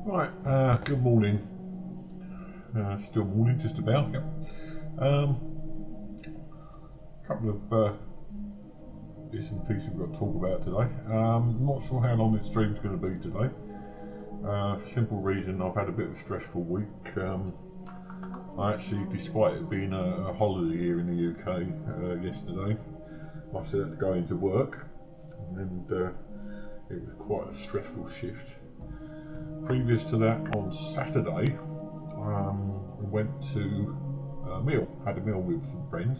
Right, good morning. Still morning, just about. Yep. Couple of bits and pieces we've got to talk about today. Not sure how long this stream's going to be today. Simple reason, I've had a bit of a stressful week. I actually, despite it being a holiday here in the UK yesterday, I still had to go into work, and it was quite a stressful shift. Previous to that, on Saturday, we went to a meal, had a meal with some friends,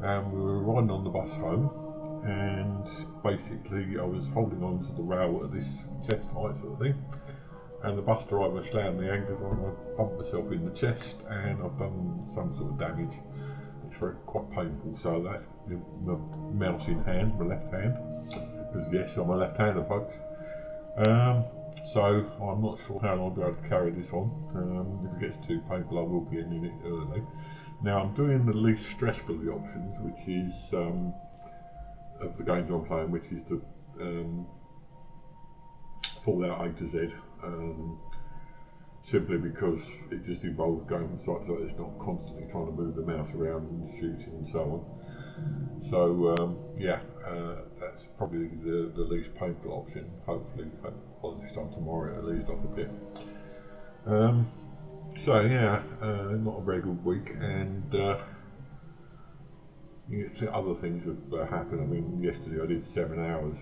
and we were riding on the bus home, and basically I was holding on to the rail at this chest height sort of thing, and the bus driver slammed me ankles on. I bumped myself in the chest, and I've done some sort of damage. It's quite painful, so that's my mouse in hand, my left hand, because yes, I'm a left-hander, folks. So I'm not sure how long I'll be able to carry this on. If it gets too painful, I will be ending it early. Now I'm doing the least stressful of the options, which is of the games I'm playing, which is the Fallout A to Z. Simply because it just involves going from site to site. It's not constantly trying to move the mouse around and shooting and so on. So yeah, that's probably the least painful option. Hopefully, by this time tomorrow it'll ease off a bit. So yeah, not a very good week, and you see other things have happened. I mean, yesterday I did 7 hours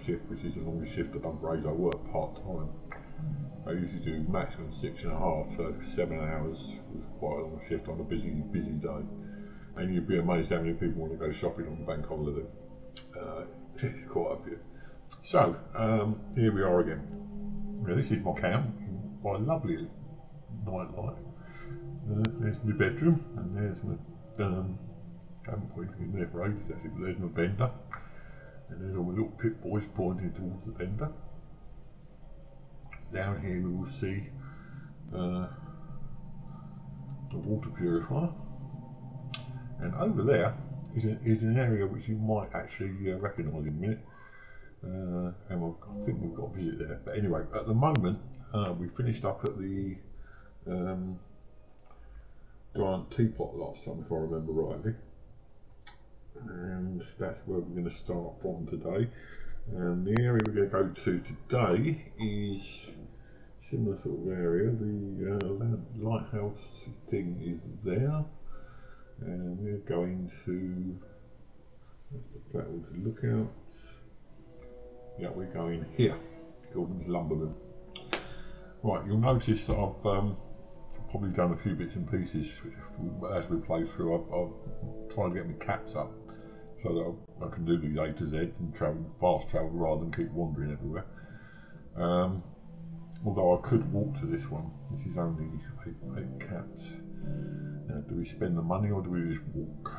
shift, which is the longest shift I've done for ages. I work part time. I usually do maximum 6.5, so 7 hours was quite a long shift on a busy day. And you'd be amazed how many people want to go shopping on the bank holiday. It's quite a few. So here we are again. Now, this is my camp, my lovely night light. There's my bedroom, and there's my I haven't put anything in there for ages actually, but there's my bender, and there's all my little pit boys pointing towards the bender. Down here we will see the water purifier, and over there is an area which you might actually recognise in a minute, and I think we've got a visit there. But anyway, at the moment we finished up at the Grant Teapot last time, if I remember rightly, and that's where we're going to start from today. And the area we're going to go to today is similar sort of area. The lighthouse thing is there, and we're going to, that's the Blackwater Lookout. Yeah, we're going here, Gordon's Lumber Mill. Right, you'll notice that I've probably done a few bits and pieces as we play through. I've tried to get my caps up so that I can do these A to Z and fast travel rather than keep wandering everywhere. Although I could walk to this one. This is only 8 caps. Now, do we spend the money or do we just walk?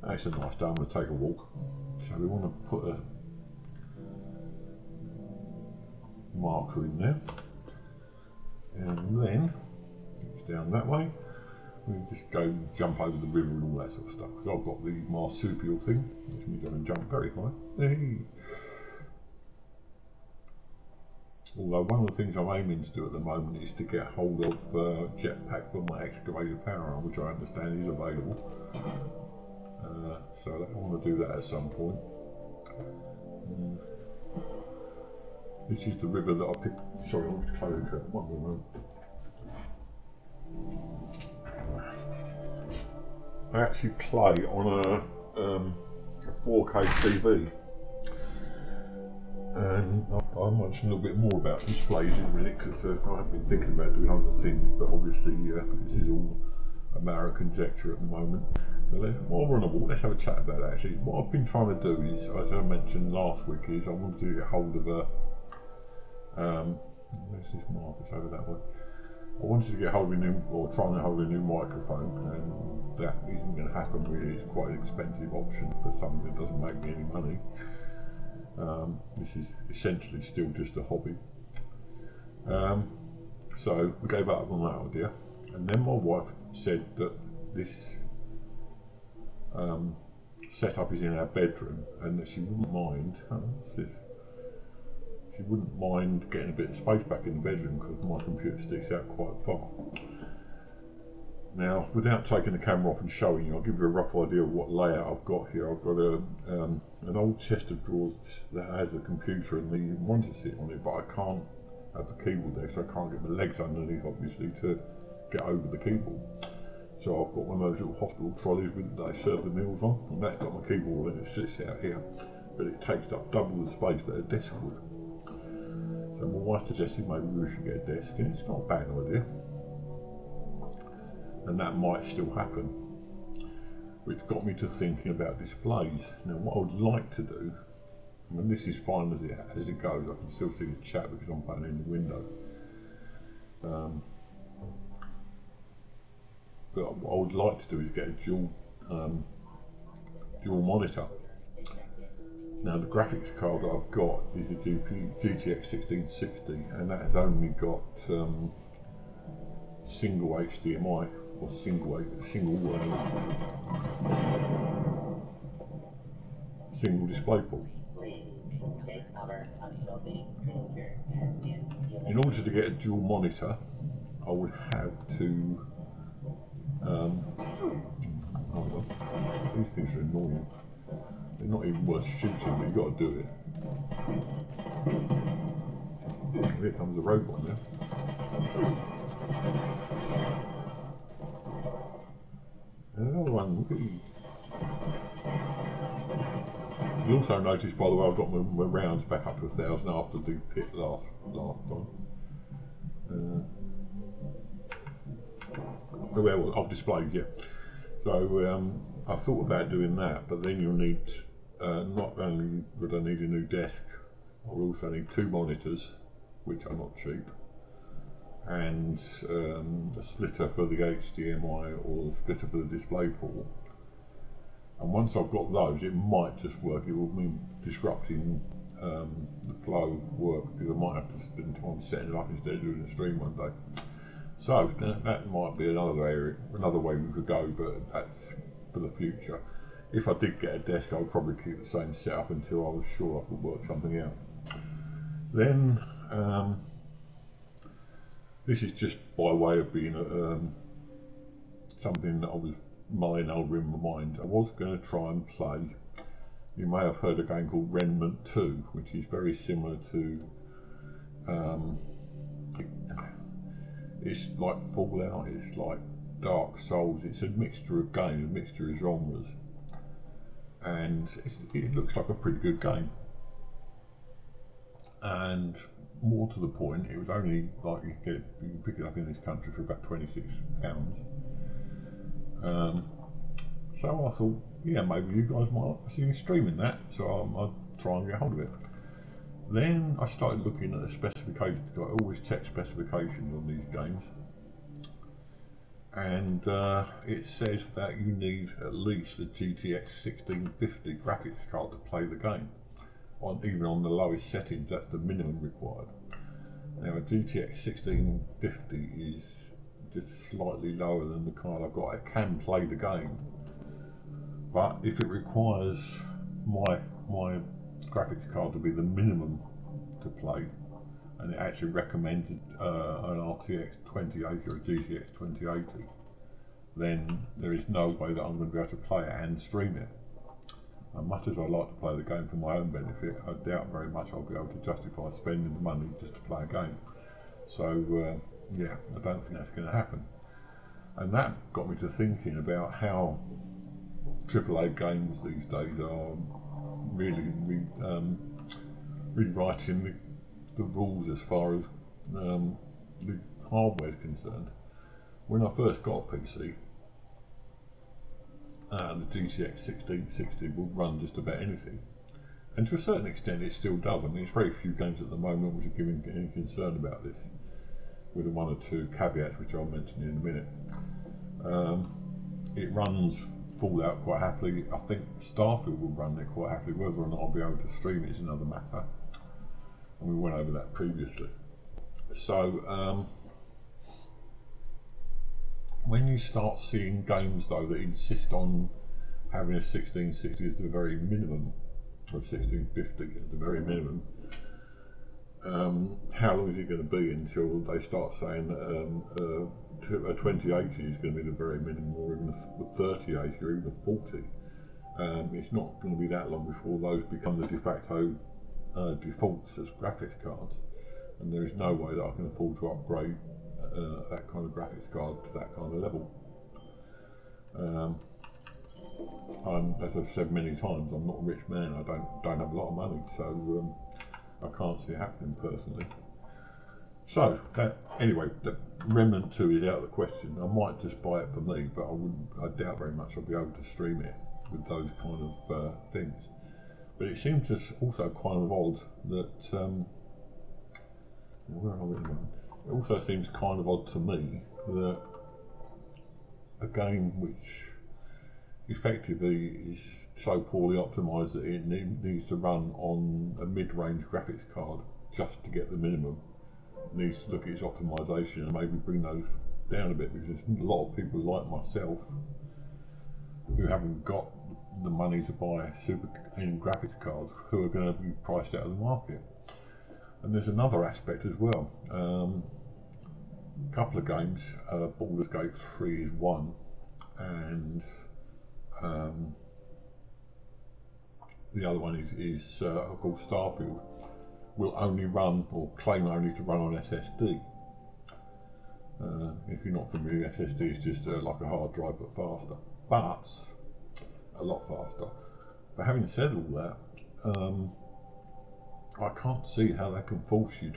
That's a nice day. I'm going to take a walk. So we want to put a marker in there, and then it's down that way. We just go jump over the river and all that sort of stuff, because I've got the marsupial thing, which means I can jump very high. Hey. Although one of the things I'm aiming to do at the moment is to get hold of jetpack for my excavator power arm, which I understand is available. So I want to do that at some point. This is the river that I picked. Sorry, I'll just close the curtain. One moment. I actually play on a 4K TV, and I'll mention a little bit more about displays in a minute, because I have been thinking about doing other things, but obviously this is all a matter of conjecture at the moment. So while we're on a walk, let's have a chat about it. Actually, what I've been trying to do is, as I mentioned last week, is I wanted to get hold of a where's this marker? It's over that way. I wanted to get hold of a new, or try and get hold of a new microphone, and that isn't going to happen really. It's quite an expensive option for something that doesn't make me any money. This is essentially still just a hobby. So we gave up on that idea, and then my wife said that this setup is in our bedroom and that she wouldn't mind. What's this? she wouldn't mind getting a bit of space back in the bedroom because my computer sticks out quite far. Now, without taking the camera off and showing you, I'll give you a rough idea of what layout I've got here. I've got an old chest of drawers that has a computer and the monitor sitting on it, but I can't have the keyboard there, so I can't get my legs underneath, obviously, to get over the keyboard. So I've got one of those little hospital trolleys that they serve the meals on, and that's got my keyboard and it sits out here, but it takes up double the space that a desk would. So my wife suggested maybe we should get a desk, and it's not a bad idea. And that might still happen, which got me to thinking about displays. Now, what I would like to do, I mean, this is fine as it goes. I can still see the chat because I'm putting in the window. But what I would like to do is get a dual monitor. Now, the graphics card that I've got is a GTX 1660, and that has only got single HDMI. Or single display port. In order to get a dual monitor, I would have to hold on. These things are annoying. They're not even worth shooting, but you've got to do it. Here comes the robot now. Another one, look at you. You also notice, by the way, I've got my rounds back up to 1,000 after the pit last time. Well, I've displayed, yeah. So I thought about doing that, but then you'll need, not only would I need a new desk, I'll also need 2 monitors, which are not cheap, and a splitter for the HDMI or a splitter for the display port. And once I've got those, it might just work. It will mean disrupting the flow of work because I might have to spend time setting it up instead of doing a stream one day. So that might be another way we could go, but that's for the future. If I did get a desk, I would probably keep the same setup until I was sure I could work something out. Then this is just by way of being something that I was mulling over in my mind. I was going to try and play, you may have heard a game called Remnant 2, which is very similar to, it's like Fallout, it's like Dark Souls, it's a mixture of games, a mixture of genres, and it looks like a pretty good game. And more to the point, it was only like you can pick it up in this country for about £26. So I thought, yeah, maybe you guys might like to see me streaming that, so I'd try and get hold of it. Then I started looking at the specifications, because I always check specifications on these games, and it says that you need at least a GTX 1650 graphics card to play the game. Even on the lowest settings, that's the minimum required. Now, a GTX 1650 is just slightly lower than the card I've got. It can play the game, but if it requires my graphics card to be the minimum to play, and it actually recommends an RTX 2080 or a GTX 2080, then there is no way that I'm going to be able to play it and stream it. And much as I like to play the game for my own benefit, I doubt very much I'll be able to justify spending the money just to play a game. So yeah, I don't think that's going to happen. And that got me to thinking about how AAA games these days are really rewriting the rules as far as the hardware is concerned. When I first got a PC, the GTX 1660 will run just about anything, and to a certain extent it still does. I mean, there's very few games at the moment which are giving any concern about this, with one or two caveats which I'll mention in a minute. It runs Fallout quite happily. I think Starfield will run it quite happily. Whether or not I'll be able to stream it is another matter, and we went over that previously. So when you start seeing games though that insist on having a 1660 as the very minimum, or 1650 as the very minimum, how long is it going to be until they start saying that a 2080 is going to be the very minimum, or even a 3080 or even a 40? It's not going to be that long before those become the de facto defaults as graphics cards, and there is no way that I can afford to upgrade that kind of graphics card to that kind of level. As I've said many times, I'm not a rich man. I don't have a lot of money, so I can't see it happening personally. So anyway, the Remnant 2 is out of the question. I might just buy it for me, but I doubt very much I'll be able to stream it with those kind of things. But it seems just also kind of odd that where are we at the moment? It also seems kind of odd to me that a game which effectively is so poorly optimised that it needs to run on a mid-range graphics card just to get the minimum, needs to look at its optimisation and maybe bring those down a bit, because there's a lot of people like myself who haven't got the money to buy super graphics cards who are going to be priced out of the market. And there's another aspect as well. A couple of games, Baldur's Gate 3 is one, and the other one is called Starfield, will only run, or claim only to run on SSD. If you're not familiar, SSD is just like a hard drive but faster, but a lot faster. But having said all that, I can't see how they can force you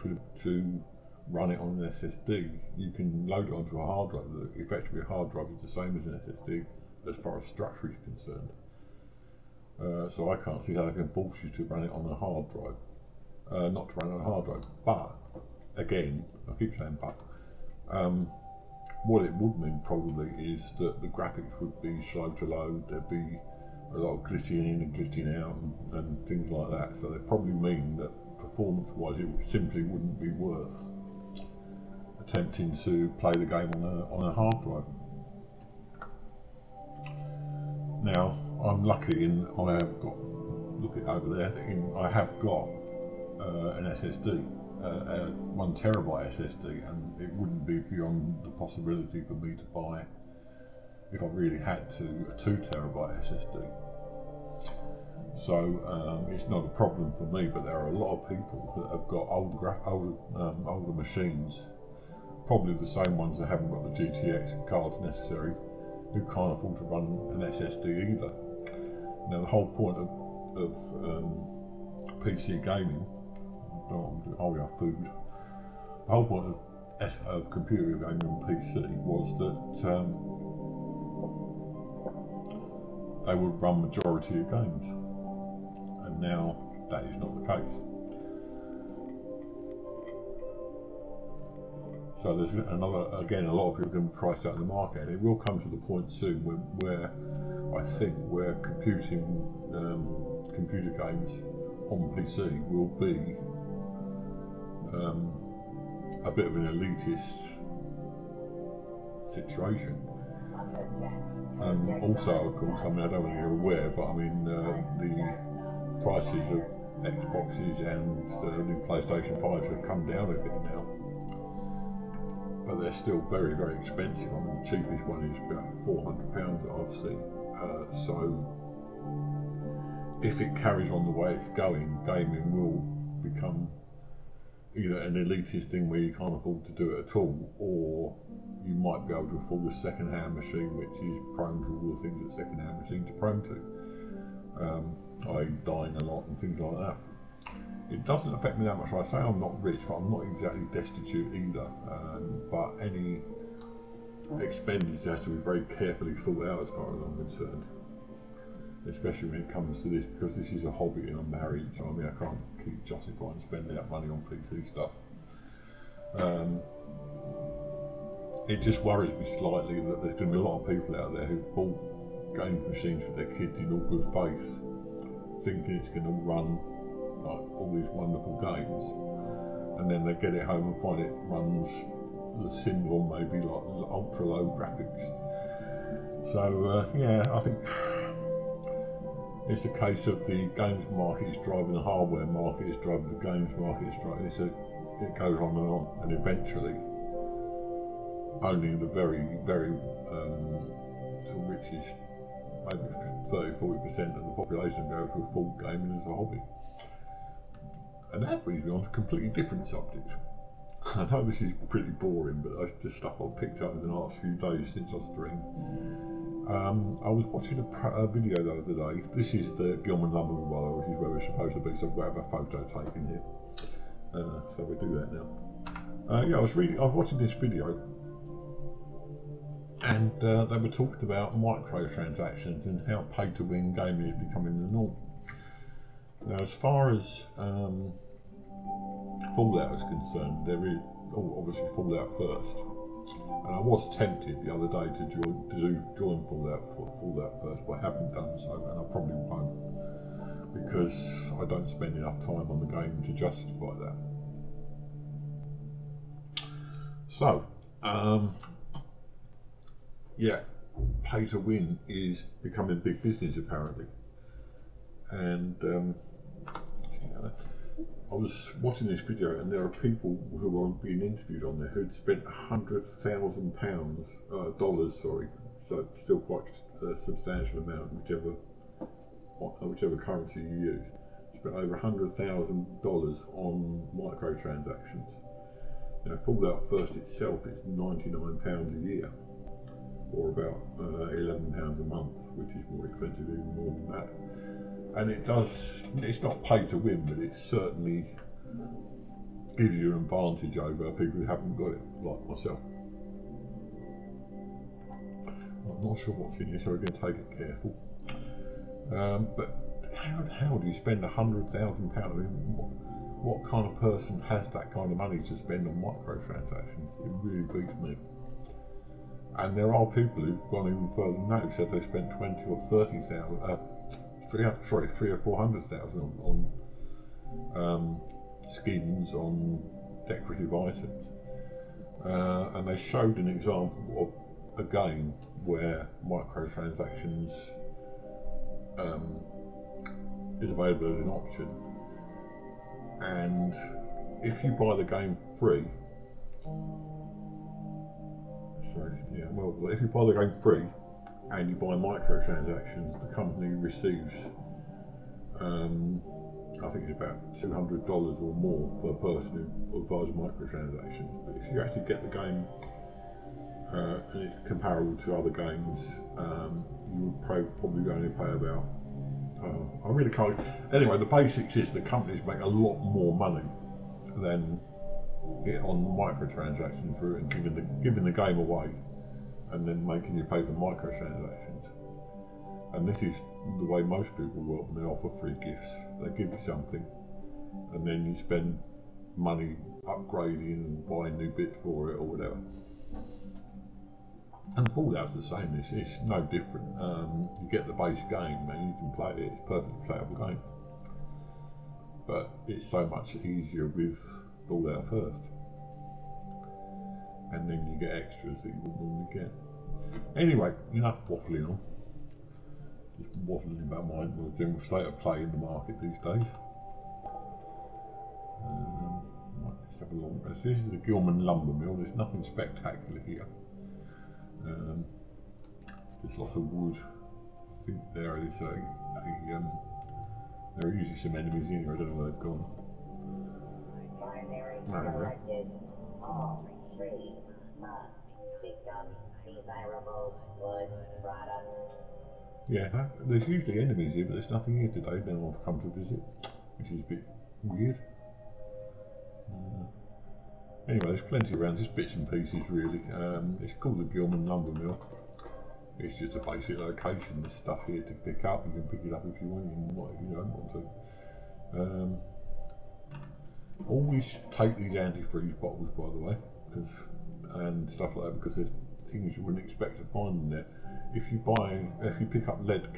to run it on an SSD. You can load it onto a hard drive. Effectively, a hard drive is the same as an SSD as far as structure is concerned. So I can't see how they can force you to run it on a hard drive. Not to run on a hard drive. But again, I keep saying but. What it would mean probably is that the graphics would be slow to load. There'd be a lot of glitching in and glitching out and things like that. So they probably mean that performance-wise, it simply wouldn't be worth attempting to play the game on a hard drive. Now, I'm lucky in I have got, look it over there, I have got an SSD, a 1 terabyte SSD, and it wouldn't be beyond the possibility for me to buy, if I really had to, a 2 terabyte SSD. So it's not a problem for me, but there are a lot of people that have got older machines, probably the same ones that haven't got the GTX cards necessary, who can't afford to run an SSD either. Now the whole point of PC gaming, we are food. The whole point of computer gaming on PC was that they would run majority of games, and now that is not the case. So there's again, a lot of people can be priced out of the market, and it will come to the point soon where I think computer games on PC will be a bit of an elitist situation. Also, of course, I mean, I don't know if you're aware, but I mean, the prices of Xboxes and new PlayStation 5s have come down a bit now. But they're still very, very expensive. I mean, the cheapest one is about £400 that I've seen. So if it carries on the way it's going, gaming will become either an elitist thing where you can't afford to do it at all, or you might be able to afford a second-hand machine which is prone to all the things that second-hand machines are prone to, i.e. dying a lot and things like that. It doesn't affect me that much. I say I'm not rich, but I'm not exactly destitute either. But any expenditure has to be very carefully thought out as far as I'm concerned. Especially when it comes to this, because this is a hobby and I'm married, so I mean I can't keep justifying spending that money on PC stuff. It just worries me slightly that there's going to be a lot of people out there who've bought game machines for their kids in all good faith, thinking it's going to run like all these wonderful games, and then they get it home and find it runs the Sims on maybe like ultra low graphics. So yeah, I think It's a case of the games market is driving the hardware market, is driving the games market, it goes on, and eventually only the very sort of richest, maybe 30–40% of the population go for full gaming as a hobby. And that brings me on to a completely different subject. I know this is pretty boring, but it's just stuff I've picked up in the last few days since I streamed. I was watching a video the other day. This is the Gilman Lumber Mill, which is where we're supposed to be, so we'll have a photo taken here. So we do that now. Yeah, I was watching this video, and they were talking about microtransactions and how pay-to-win gaming is becoming the norm. Now, as far as Fallout is concerned, there is obviously Fallout first, and I was tempted the other day to join Fallout first, but I haven't done so, and I probably won't, because I don't spend enough time on the game to justify that. So, yeah, pay to win is becoming big business apparently, and I was watching this video, and there are people who are being interviewed on there who'd spent $100,000 dollars, sorry, so still quite a substantial amount, whichever currency you use. Spent over $100,000 on microtransactions. Now, Fallout First itself is £99 a year, or about £11 a month, which is more expensive, even more than that. And it's not pay to win, but it certainly gives you an advantage over people who haven't got it, like myself. I'm not sure what's in here, so we're going to take it careful. But how do you spend £100,000? I mean, what kind of person has that kind of money to spend on microtransactions? It really beats me. And there are people who've gone even further than that, who said they spent 20 or 30,000. 300,000 or 400,000 on skins on decorative items, and they showed an example of a game where microtransactions is available as an option, and if you buy the game free, if you buy the game free and you buy microtransactions, the company receives, I think it's about $200 or more per person who buys microtransactions. But if you actually get the game and it's comparable to other games, you would probably only pay about, I really can't. Anyway, the basics is the companies make a lot more money than on the microtransactions route and giving the game away, and then making you pay for microtransactions. And this is the way most people work when they offer free gifts. They give you something, and then you spend money upgrading and buying new bits for it or whatever. And Fallout's the same. It's no different. You get the base game and you can play it. It's a perfectly playable game. But it's so much easier with Fallout First. And then you get extras that you wouldn't normally get. Anyway, enough waffling on. Just waffling about my general state of play in the market these days. Let's have a long rest. This is the Gilman Lumber Mill. There's nothing spectacular here. Just lots of wood. I think there is there are usually some enemies in here. I don't know where they've gone. Yeah, there's usually enemies here, but there's nothing here today. Then I've come to visit, which is a bit weird. Anyway, there's plenty around, just bits and pieces really. It's called the Gilman Lumber Mill. It's just a basic location. There's stuff here to pick up. You can pick it up if you want, if you don't want to. Always take these antifreeze bottles, by the way, and stuff like that, because there's things you wouldn't expect to find in there. If you pick up if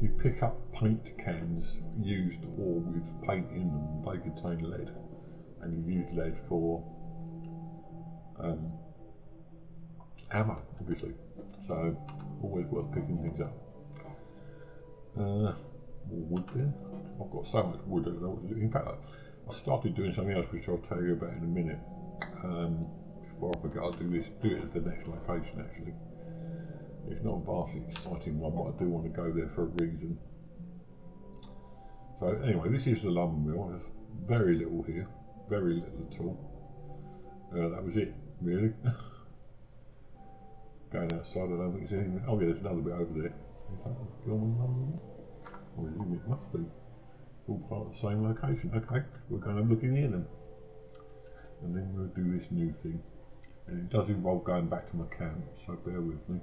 you pick up paint cans used or with paint in them, they contain lead, and you use lead for ammo, obviously. So always worth picking things up. More wood there. I've got so much wood. In fact, I started doing something else, which I'll tell you about in a minute. Before I forget, I'll do it as the next location. Actually, it's not a vastly exciting one, but I do want to go there for a reason. So anyway, this is the lumber mill. There's very little here, very little at all. That was it, really. Going outside, I don't think there's anything. Oh yeah, there's another bit over there. Is that the Gilman lumber mill? Or it must be. All part of the same location. Okay, we're going to look in here then. And then we'll do this new thing. And it does involve going back to my camp, so bear with me.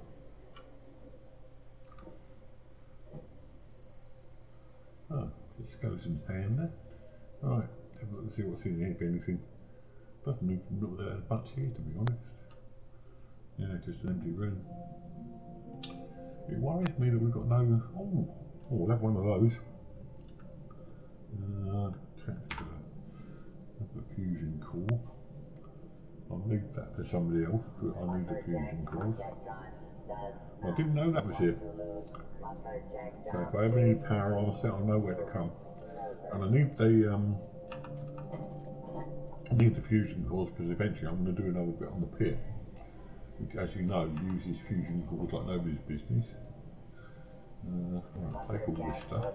Oh, the skeleton's hand there. Right, have a look and see what's in here, if anything. Doesn't even look that much here, to be honest. Yeah, just an empty room. It worries me that we've got no... Oh, we'll have one of those. Transfer. The fusion core. I'll need that for somebody else, but I need the fusion cores. I didn't know that was here. So if I ever need power on the set, I'll know where to come. And I need the fusion cores because eventually I'm going to do another bit on the pit, which, as you know, uses fusion cores like nobody's business. I'll take all this stuff.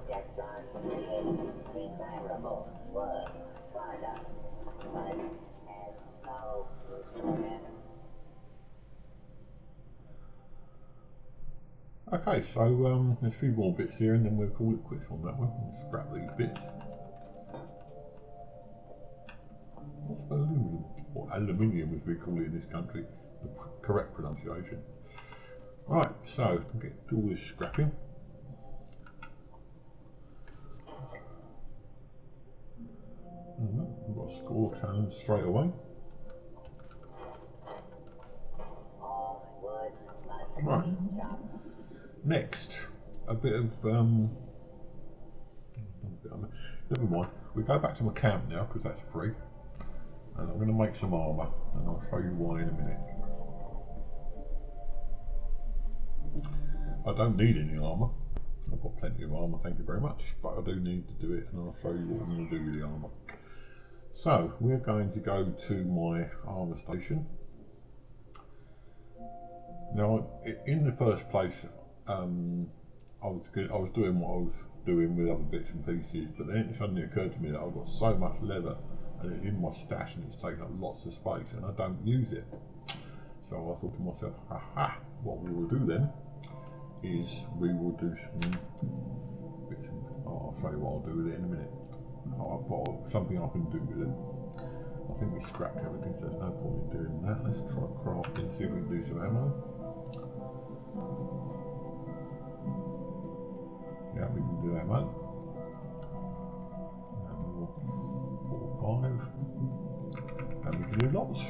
Okay, so there's a few more bits here and then we'll call it quits on that one. We'll scrap these bits. What's aluminum? Or aluminium as we call it in this country, the correct pronunciation. Right, so we'll get to all this scrapping. We've got a score challenge straight away. Right. Next, a bit of never mind. We go back to my camp now because that's free, and I'm going to make some armour, and I'll show you why in a minute. I don't need any armour. I've got plenty of armour, thank you very much, but I do need to do it, and I'll show you what I'm going to do with the armour. So we're going to go to my armour station. Now, in the first place, I was doing what I was doing with other bits and pieces, but then it suddenly occurred to me that I've got so much leather and it's in my stash and it's taking up lots of space and I don't use it. So I thought to myself, aha, what we will do then is we will do some bits and, I'll show you what I'll do with it in a minute. I've got something I can do with it. I think we scrapped everything, so there's no point in doing that. Let's try crafting, see if we can do some ammo. Yeah, we can do ammo. 4 or 5. And we can do lots.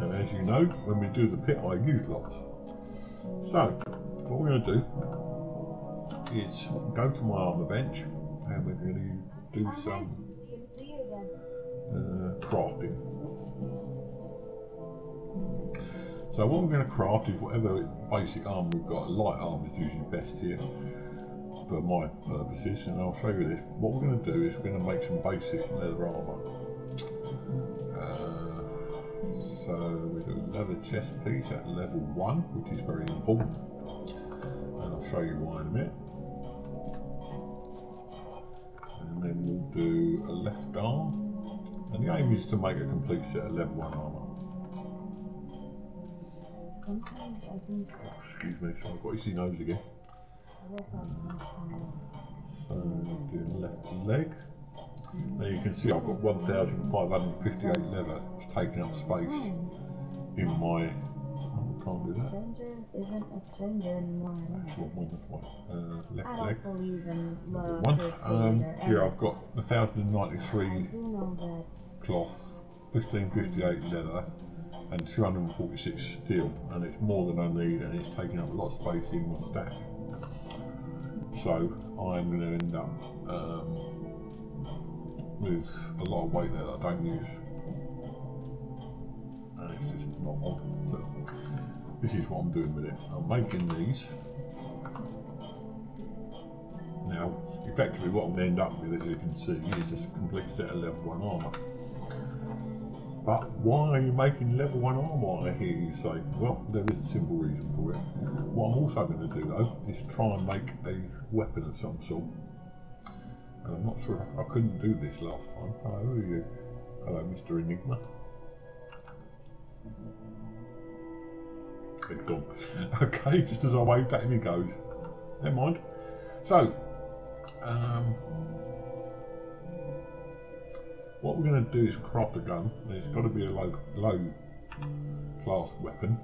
And as you know, when we do the pit, I use lots. So, what we're going to do is go to my armour bench and we're going to do some crafting. So what we're going to craft is whatever basic armour we've got. Light armour is usually best here for my purposes, and I'll show you this. What we're going to do is we're going to make some basic leather armour. So we do a leather chest piece at level 1, which is very important, and I'll show you why in a minute. And then we'll do a left arm, and the aim is to make a complete set of level 1 armour. Sometimes I think. Oh, excuse me, so I've got itchy nose again. So doing left leg. Now you can see I've got 1,558 leather. It's taking up space in my. Oh, I can't do that. Stranger isn't a stranger anymore. That's one. Left I leg. don't believe in love. Here I've got 1,093 I do know that. cloth, 1,558 leather, and 246 steel, and it's more than I need, and it's taking up a lot of space in my stack. So I'm going to end up with a lot of weight there that I don't use, and it's just not on. So this is what I'm doing with it. I'm making these effectively what I'm going to end up with, as you can see, is a complete set of level 1 armour. But why are you making level 1 armour, I hear you say? Well, there is a simple reason for it. What I'm also going to do though is try and make a weapon of some sort. And I'm not sure if I couldn't do this last time. Hello, who are you? Hello, Mr. Enigma. He's gone. Okay, just as I waved at him, he goes. Never mind. So, what we're going to do is craft a gun, and it's got to be a low class weapon.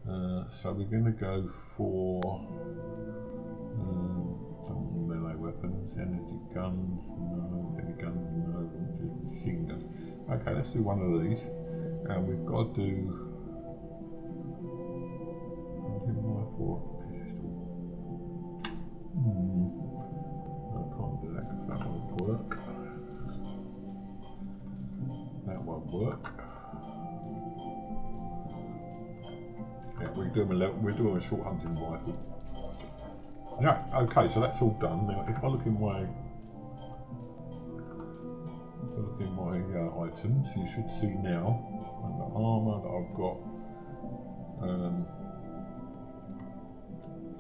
So we're going to go for melee weapons, energy guns, no, heavy guns, no, just machine guns. Okay, let's do one of these, and we've got to do. I can't do that because that won't work. That won't work. Yeah, we're doing a short hunting rifle. Yeah, okay, so that's all done. Now, if I look in my items, you should see now under armour that I've got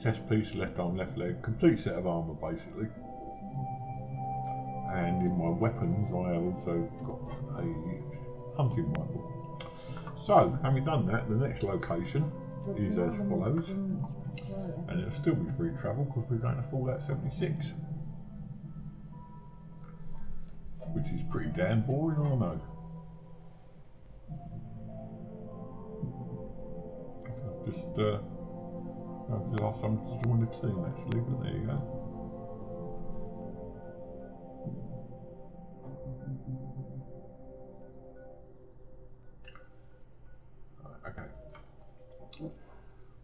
chest piece, left arm, left leg, complete set of armour basically. And in my weapons, I have also got a hunting rifle. So, having done that, the next location is as follows, and it'll still be free travel because we're going to Fallout 76, which is pretty damn boring, I know. Just ask someone to join the team actually, but there you go.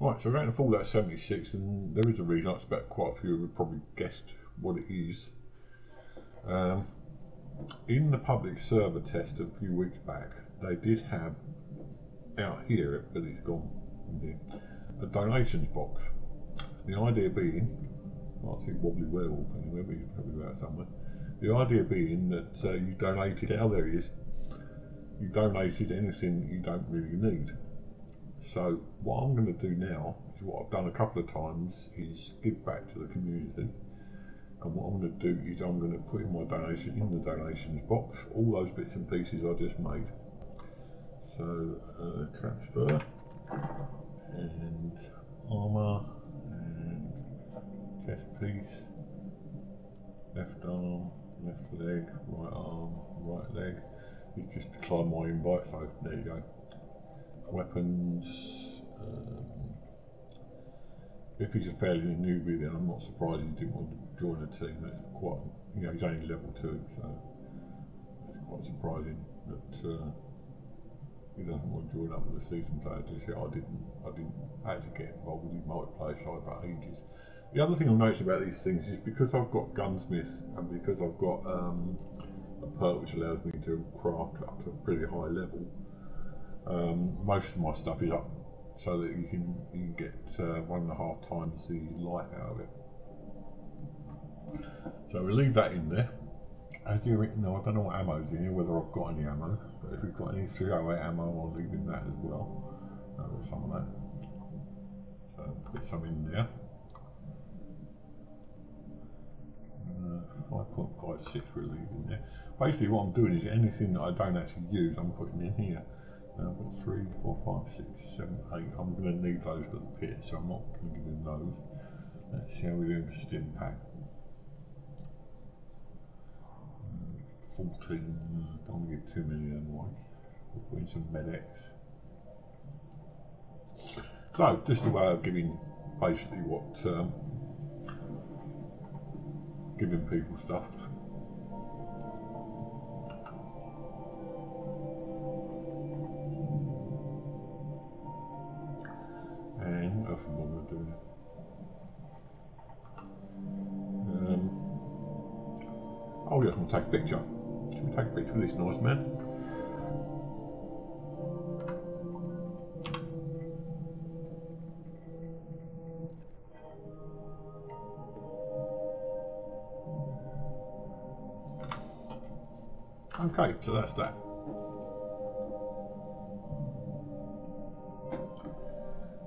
Right, so we're going to Fallout 76, and there is a reason. I expect quite a few of you have probably guessed what it is. In the public server test a few weeks back, they did have out here, but it's gone, a donations box. The idea being, I can't see Wobbly Werewolf anywhere, but he's probably out somewhere. The idea being that you donated, oh there he is, you donated anything that you don't really need. So what I'm going to do now, is what I've done a couple of times, is give back to the community. And what I'm going to do is I'm going to put in my donation in the donations box, all those bits and pieces I just made. So transfer, and armour, and chest piece, left arm, left leg, right arm, right leg. It's just decline my invite, so there you go. Weapons. If he's a fairly newbie, then I'm not surprised he didn't want to join a team. That's quite, you know, he's only level 2, so it's quite surprising that he doesn't want to join up with a seasoned player just yet. I had to get involved with the multiplayer side for ages. The other thing I've noticed about these things is because I've got Gunsmith and because I've got a perk which allows me to craft up to a pretty high level. Most of my stuff is up so that you can get 1.5 times the life out of it. So we'll leave that in there. As you know, I don't know what ammo's in here, whether I've got any ammo, but if we've got any 308 ammo, I'll leave in that as well. Or some of that. So put some in there. 5.56 we'll leave in there. Basically what I'm doing is anything that I don't actually use, I'm putting in here. I've got 3, 4, 5, 6, 7, 8. I'm going to need those for the pit, so I'm not going to give him those. Let's see how we're doing for stim pack. 14. Don't want to give too many of them away. We'll put in some Med-X. So, just a way of giving basically what giving people stuff. And what else am I going to do? Oh yes, I'm going to take a picture. Should we take a picture of this nice man? Okay, so that's that.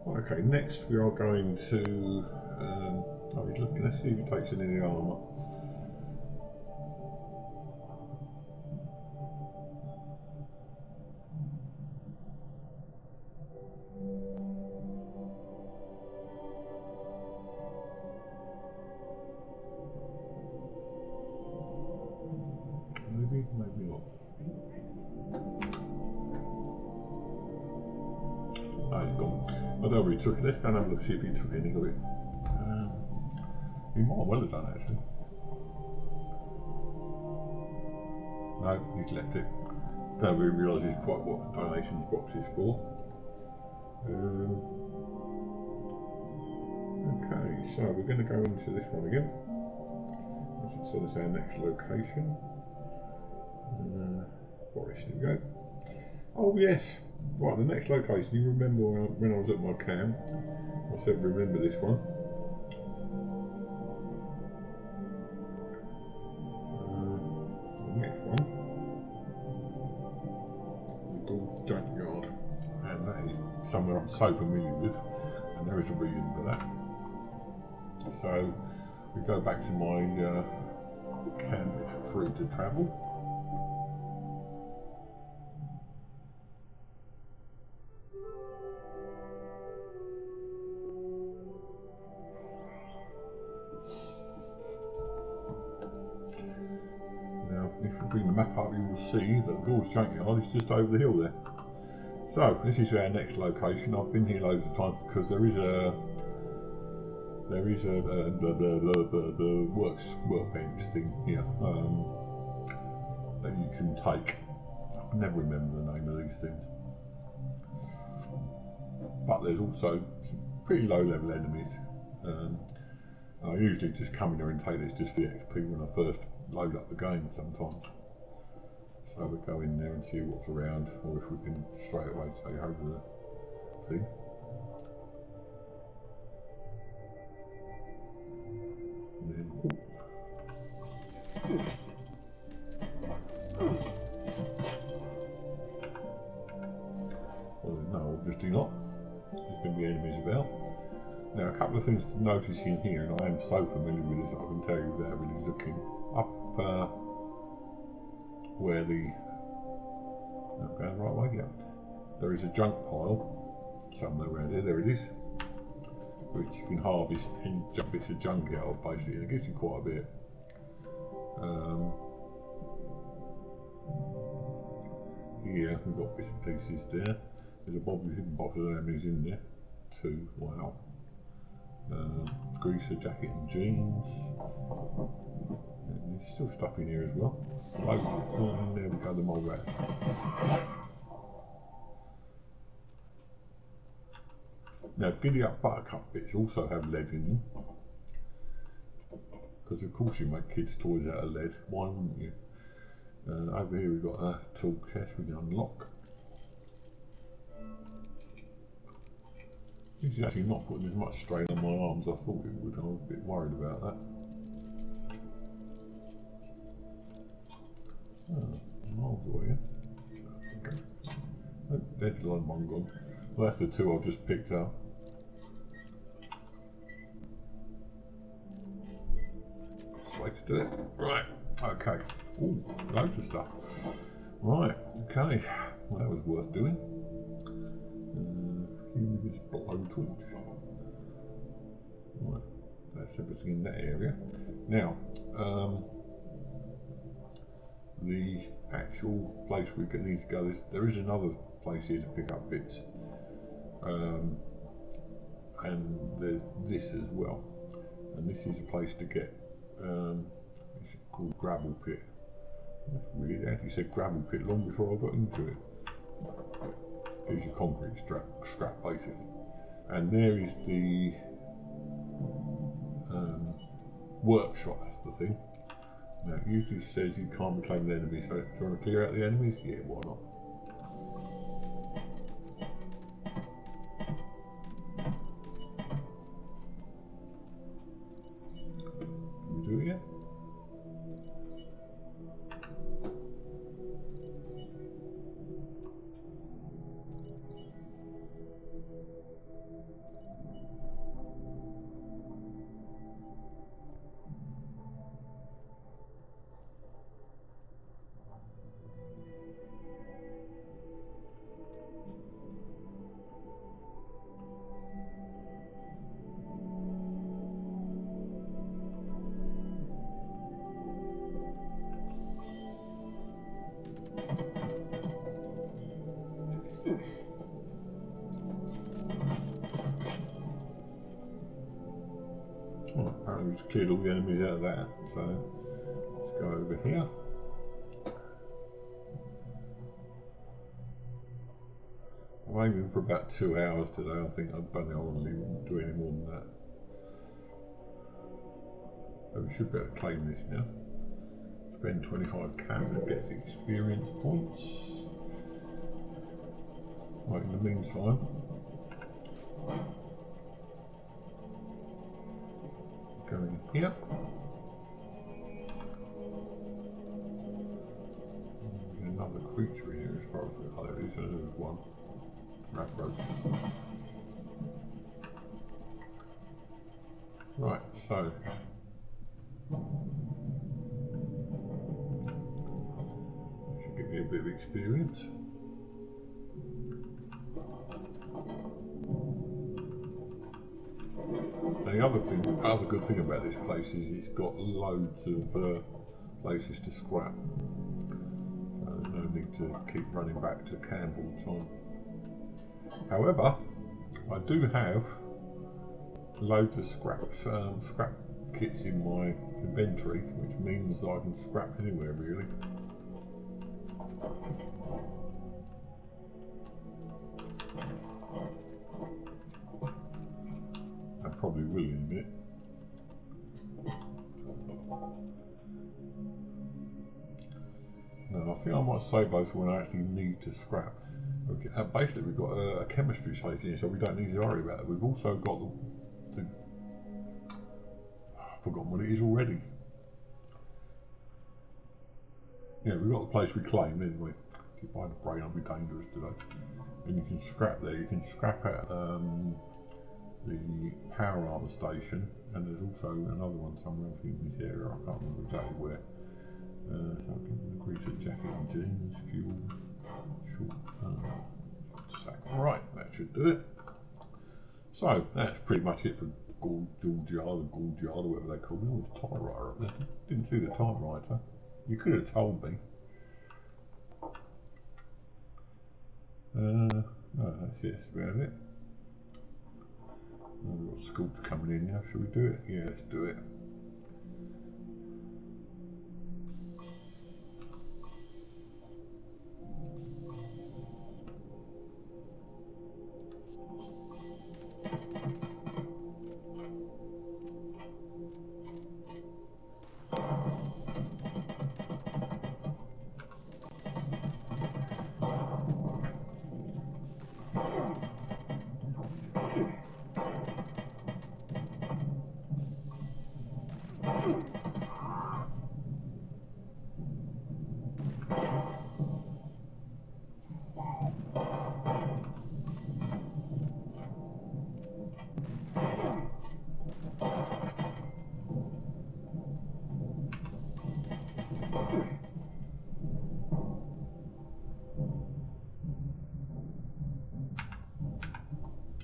Okay, next we are going to. Oh, he's looking. Let's see if he takes any of the armour. Maybe, maybe not. No, he's gone. I don't know if he took it. Let's go and have a look, see if he took any of it. He might well have done actually. No, he's left it. Don't really realise he's quite what the donations box is for. Okay, so we're going to go into this one again. So that's our next location. Forest, here we go. Oh yes, right, the next location, you remember when I was at my camp, I said remember this one. The next one, the Gould Junkyard, and that is somewhere I'm so familiar with, and there is a reason for that. So we go back to my camp, it's free to travel. If you bring the map up, you will see that the Gould Junkyard is just over the hill there. So this is our next location. I've been here loads of times because there is a workbench thing here that you can take. I never remember the name of these things. But there's also some pretty low level enemies. I usually just come in there and take this just for the XP when I first load up the game sometimes. So we'll go in there and see what's around, or if we can straight away take over the thing. And then, well, no, obviously not. There's going to be enemies about. Now, a couple of things to notice in here, and I am so familiar with this, I can tell you without really looking. Up where the... Not going the right way, yeah. There is a junk pile somewhere around here, there it is, which you can harvest and bits of junk out of basically, and it gives you quite a bit. Here we've got bits and pieces there. There's a box of enemies in there too, wow. Greaser jacket and jeans. And there's still stuff in here as well. Oh, there we go, the mole rat. Now, Giddy Up Buttercup bits also have lead in them. Because of course you make kids' toys out of lead, why wouldn't you? Over here we've got a tool chest we can unlock. This is actually not putting as much strain on my arms as I thought it would. I was a bit worried about that. Oh, miles away, yeah? Okay. Oh, there's the line one gone. Well, that's the two I've just picked up. That's the way to do it. Right, okay. Ooh, loads of stuff. Right, okay. Well, that was worth doing. This blowtorch. Right, that's everything in that area. Now, the actual place we need to go, there is another place here to pick up bits. And there's this as well. And this is a place to get, it's called Gravel Pit. That's weird, it actually said Gravel Pit long before I got into it. Here's your concrete scrap basically. And there is the workshop, that's the thing. Now it usually says you can't reclaim the enemies, so do you want to clear out the enemies? Yeah, why not? Can we do it yet? Well, apparently we just cleared all the enemies out of that, so let's go over here. I'm aiming for about 2 hours today. I think I don't think I want to do any more than that. So we should be able to claim this now. Spend 25 cash to get the experience points. Right, in the meantime, go in here. Another creature in here as far as we know. There is one. Raproach. Right, so should give me a bit of experience. And the other good thing about this place is it's got loads of places to scrap. So there's no need to keep running back to camp all the time. However, I do have loads of scrap kits in my inventory, which means I can scrap anywhere really. I probably will in a minute. No, I think I might save those when I actually need to scrap. Okay, basically we've got a chemistry station here, so we don't need to worry about it. We've also got I've forgotten what it is already. Yeah, we've got the place we claim anyway. If you buy the brain, I'll be dangerous today. And you can scrap there. You can scrap at the power armor station, and there's also another one somewhere else in this area. I can't remember exactly where. So I can agree to jacket and jeans, fuel, short sack. Right, that should do it. So that's pretty much it for Gauljard, or whatever they call it. Oh, there's a typewriter up there. Didn't see the typewriter. You could have told me. No, that's it. That's about it. We've got scoops coming in now. Shall we do it? Yeah, let's do it.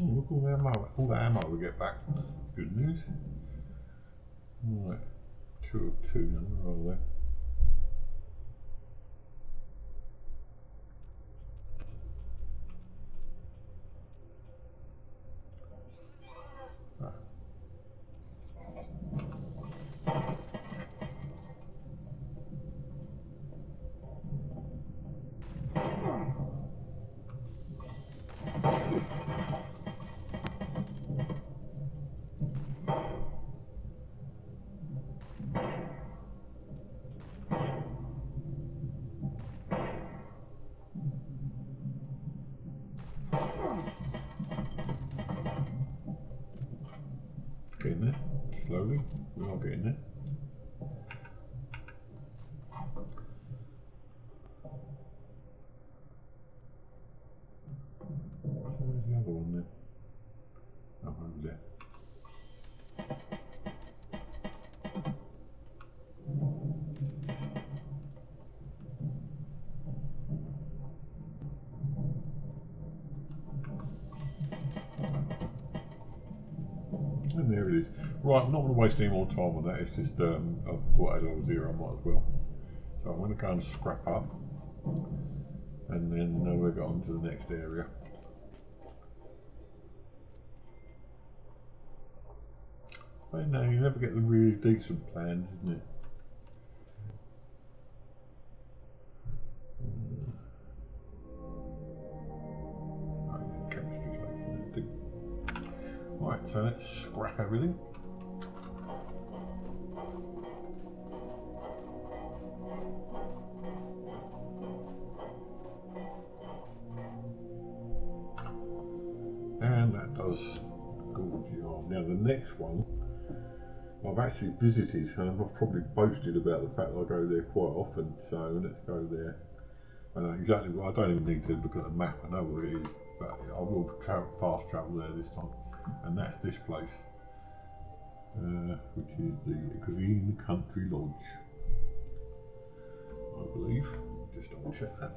Oh, look all the ammo we get back. Good news. Right, 2 of 2 now, where are they? Getting there, slowly, we are getting there. Where's the other one then? Oh, over there. And there it is. Right, I'm not going to waste any more time on that. It's just, I thought as I was here, I might as well. So I'm going to go and scrap up, and then we'll go on to the next area. But no, you never get the really decent plans, isn't it? Chemistry's making that do. Right, so let's scrap everything. And that does Gorge Yard. Now the next one I've actually visited, and I've probably boasted about the fact that I go there quite often, so let's go there. I know exactly what, I don't even need to look at the map, I know where it is, but I will fast travel there this time. And that's this place, which is the Green Country Lodge, I believe. Just double check that.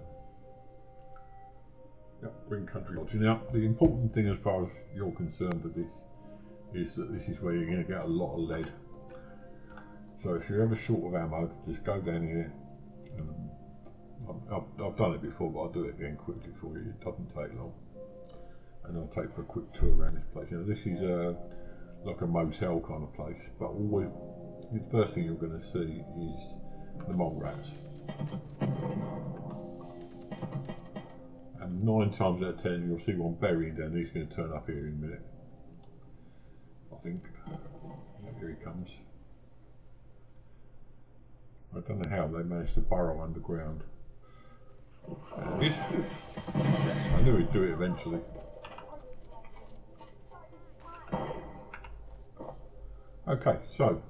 Yep, Green Country Lodge. Now, the important thing as far as you're concerned with this is that this is where you're going to get a lot of lead. So if you're ever short of ammo, just go down here. I've done it before, but I'll do it again quickly for you. It doesn't take long. And I'll take for a quick tour around this place. Now, this is like a motel kind of place, but always the first thing you're going to see is the mole rats. And 9 times out of 10 you'll see one burying down. He's going to turn up here in a minute, I think. Here he comes. I don't know how they managed to burrow underground. There it is. I knew he'd do it eventually. Okay, so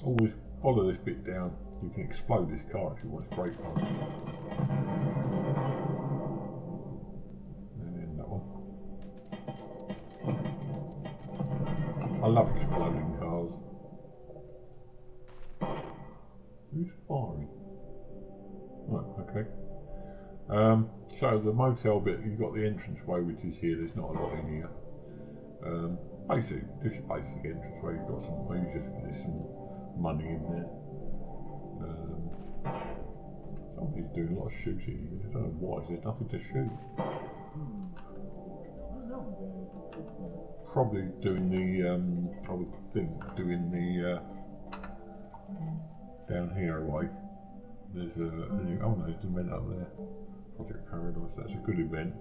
always follow this bit down. You can explode this car if you want. It's great fun. And that one. I love exploding cars. Who's firing? Right, okay. So the motel bit, you've got the entranceway, which is here. There's not a lot in here. Basically, just basic entranceway. You've got some, there's some money in there. Somebody's doing a lot of shooting. I don't know why. There's nothing to shoot. Probably doing the, I would think, doing the down here away. There's a oh no, there's an event up there. Project Paradise. That's a good event.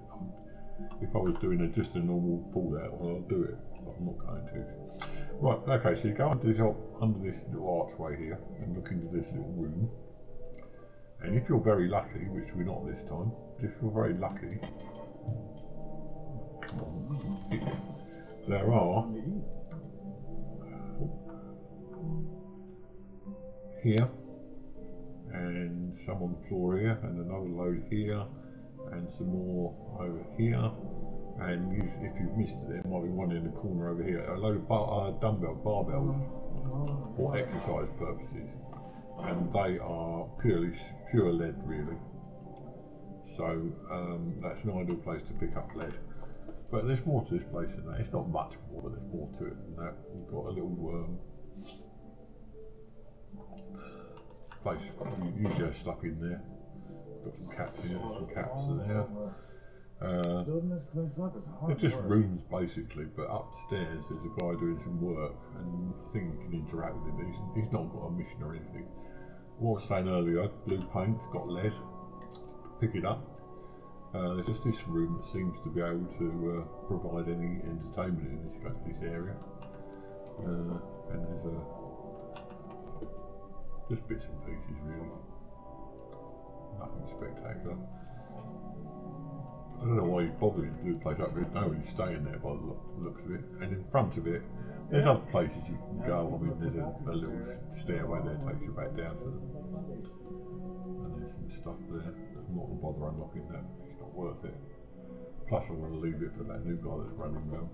If I was doing just a normal Fallout, well, I'll do it, but I'm not going to. Right, okay, so you go under this little archway here and look into this little room. And if you're very lucky, which we're not this time, if you're very lucky, there are here and some on the floor here and another load here and some more over here, and if you've missed it, there might be one in the corner over here, a load of barbells for exercise purposes, and they are pure lead really, so that's an ideal place to pick up lead. But there's more to this place than that. It's not much more, but there's more to it than that. You've got a little place, you usually have stuff in there. Got some cats in it, some cats in there. They're just rooms basically, but upstairs there's a guy doing some work, and I think you can interact with him. He's not got a mission or anything. What I was saying earlier, blue paint, got lead, pick it up. There's just this room that seems to be able to provide any entertainment in this area. And there's just bits and pieces really. Nothing spectacular. I don't know why he's bothering to do the place up, there's nobody staying there by the looks of it. And in front of it, there's other places you can go. I mean, there's a little stairway there that takes you back down to them. And there's some stuff there. I'm not going to bother unlocking that, it's not worth it. Plus I want to leave it for that new guy that's running around.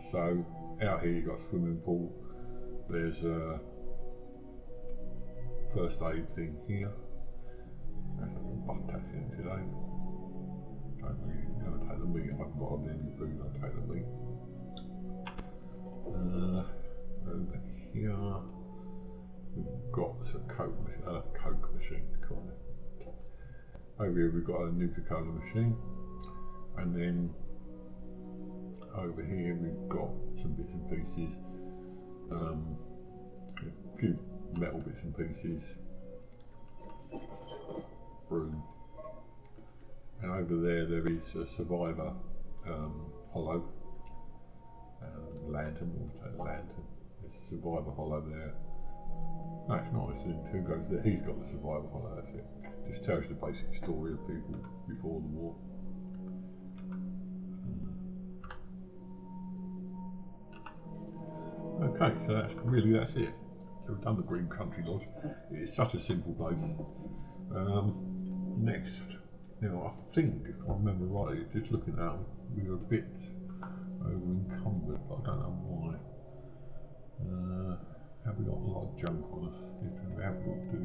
So, out here you've got a swimming pool. There's a first aid thing here. There's a little butt tax in it today. Don't really go take the meat. I haven't got any food, I'll take the meat. Over here we've got a Coke machine kind of. Over here we've got a Nuka-Cola machine, and then over here we've got some bits and pieces, a few metal bits and pieces, broom, and over there is a survivor hollow, lantern, we'll say lantern. There's a survivor hollow there. That's nice, and who goes there? He's got the survivor hollow, that's it. Just tells you the basic story of people before the war. Okay, so that's it. So we've done the Green Country Lodge. It's such a simple place. Next, now I think, if I remember right, just looking at it, we were a bit over encumbered, but I don't know why. Have we got a lot of junk on us? If we have, we'll do.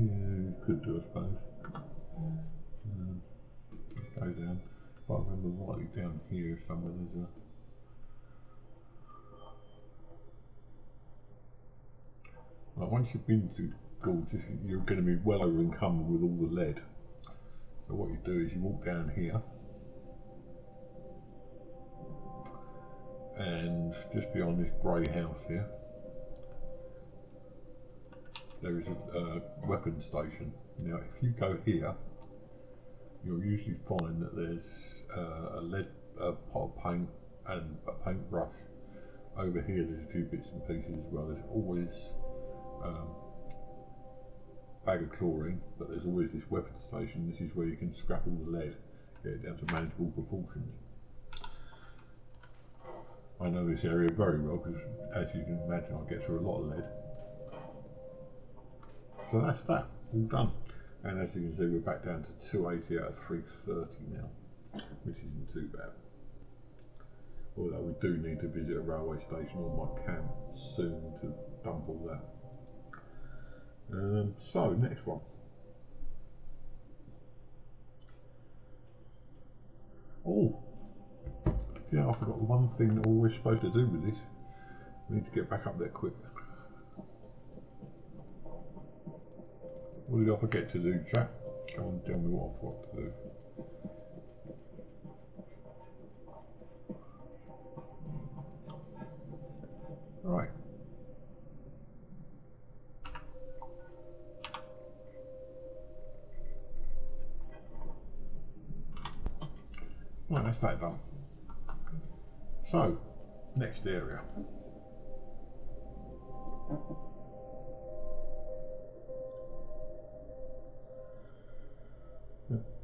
Yeah, could do, I suppose. Go down. If I remember rightly, down here somewhere there's a. Right, once you've been to Gorges, you're going to be well over encumbered with all the lead. So what you do is you walk down here, and just beyond this grey house here, there is a weapons station. Now, if you go here, you'll usually find that there's a pot of paint and a paintbrush. Over here, there's a few bits and pieces as well. There's always bag of chlorine, but there's always this weapons station. This is where you can scrap all the lead, get it down to manageable proportions. I know this area very well because, as you can imagine, I get through a lot of lead. So that's that, all done. And as you can see, we're back down to 280 out of 330 now, which isn't too bad. Although we do need to visit a railway station or my camp soon to dump all that. So, next one. Oh, yeah, I forgot one thing that we're supposed to do with this. We need to get back up there quick. What did I forget to do, chap? Come on, tell me what I forgot to do. Right. Right, that's that done. So, next area.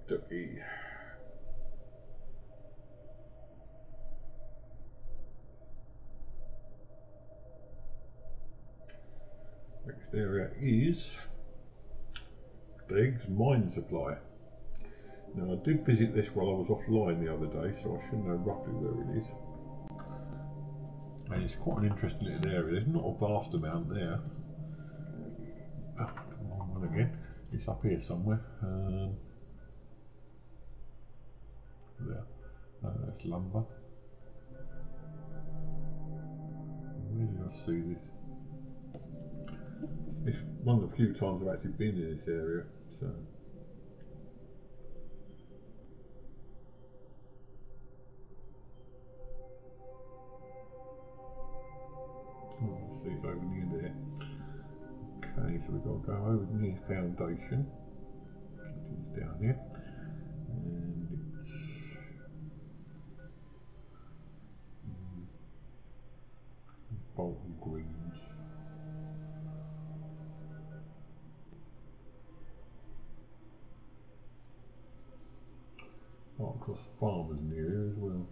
Ducky. Next area is Glegg's Mine Supply. Now, I did visit this while I was offline the other day, so I should know roughly where it is. And it's quite an interesting little area. There's not a vast amount there. Oh, the wrong one again. It's up here somewhere. There. No, that's lumber. Where did I see this? It's one of the few times I've actually been in this area, so. Oh, see, it's over near there. Okay, so we've got to go over near Foundation, which is down here, and it's Bolton Greens. Across farmers near here as well.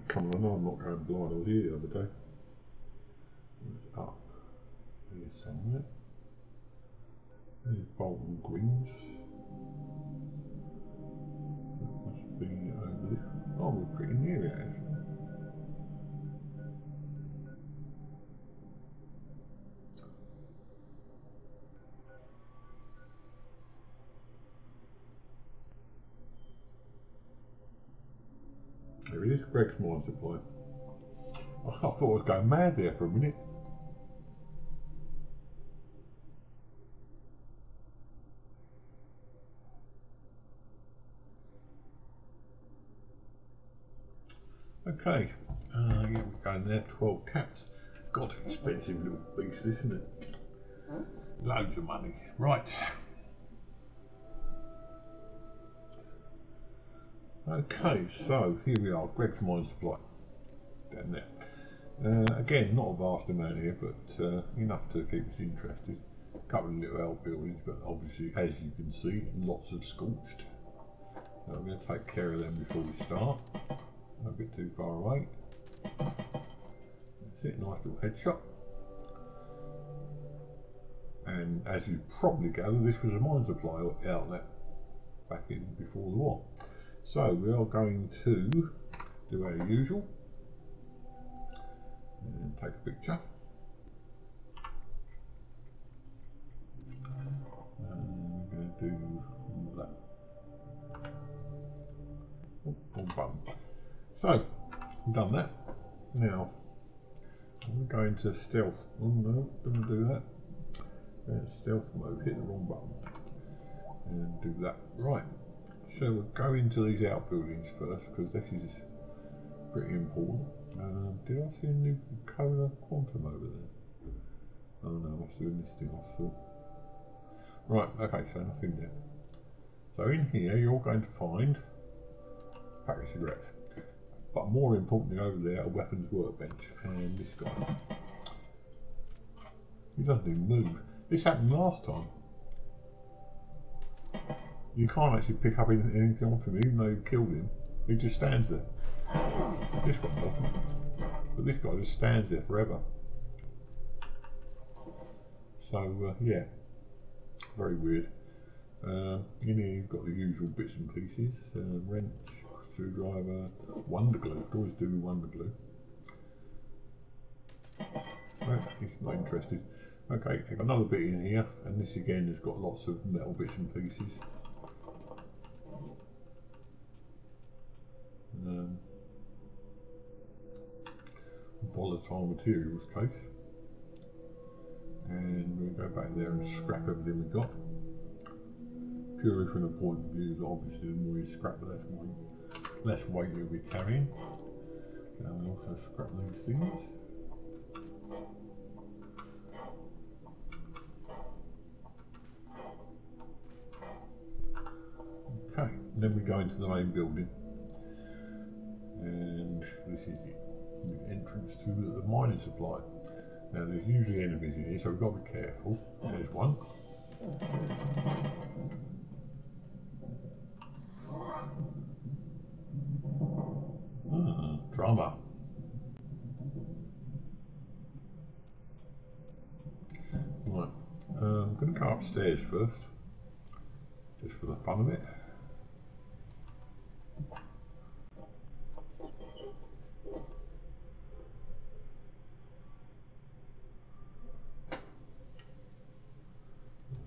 Come on, I know I'm not going blind. I was here the other day. It's up here somewhere. There's Bolton Greens. That must be over there. Oh, we're pretty near it actually. There it is, Glegg's Mine Supply. I thought I was going mad there for a minute. Okay, yeah, we're going there, 12 cats. God, expensive little beast, isn't it? Loads of money. Right. Okay, so here we are, Greg's Mine Supply. Down there. Again, not a vast amount here, but enough to keep us interested. A couple of little outbuildings, but obviously, as you can see, lots of scorched. So I'm going to take care of them before we start. Not a bit too far away. That's it, nice little headshot. And as you probably gather, this was a mine supply outlet back in before the war. So we are going to do our usual and take a picture. And we're going to do that. Oh, wrong button. So I've done that. Now I'm going to stealth. Oh no, don't do that. Stealth mode, hit the wrong button and do that. Right, so we'll go into these outbuildings first because this is pretty important. Did I see a new Nuka-Cola Quantum over there? Oh no, I must be doing this thing I saw. Right, okay, so nothing there. So in here you're going to find a pack of cigarettes, but more importantly over there a weapons workbench, and this guy. He doesn't even move. This happened last time. You can't actually pick up anything off him, even though you killed him. He just stands there. This one doesn't. But this guy just stands there forever. So, yeah. Very weird. In here you've got the usual bits and pieces. Wrench, screwdriver, wonder glue. Could always do with wonder glue. No, he's not interested. Okay, I've got another bit in here, and this again has got lots of metal bits and pieces. Volatile materials case. And we'll go back there and scrap everything we've got. Purely from the point of view that obviously the more you scrap, the less weight you'll be carrying. And we also scrap these things. Okay, then we go into the main building, and this is the entrance to the mining supply. Now there's usually enemies in here, so we've got to be careful. There's one. Drummer. Right, I'm going to go upstairs first, just for the fun of it.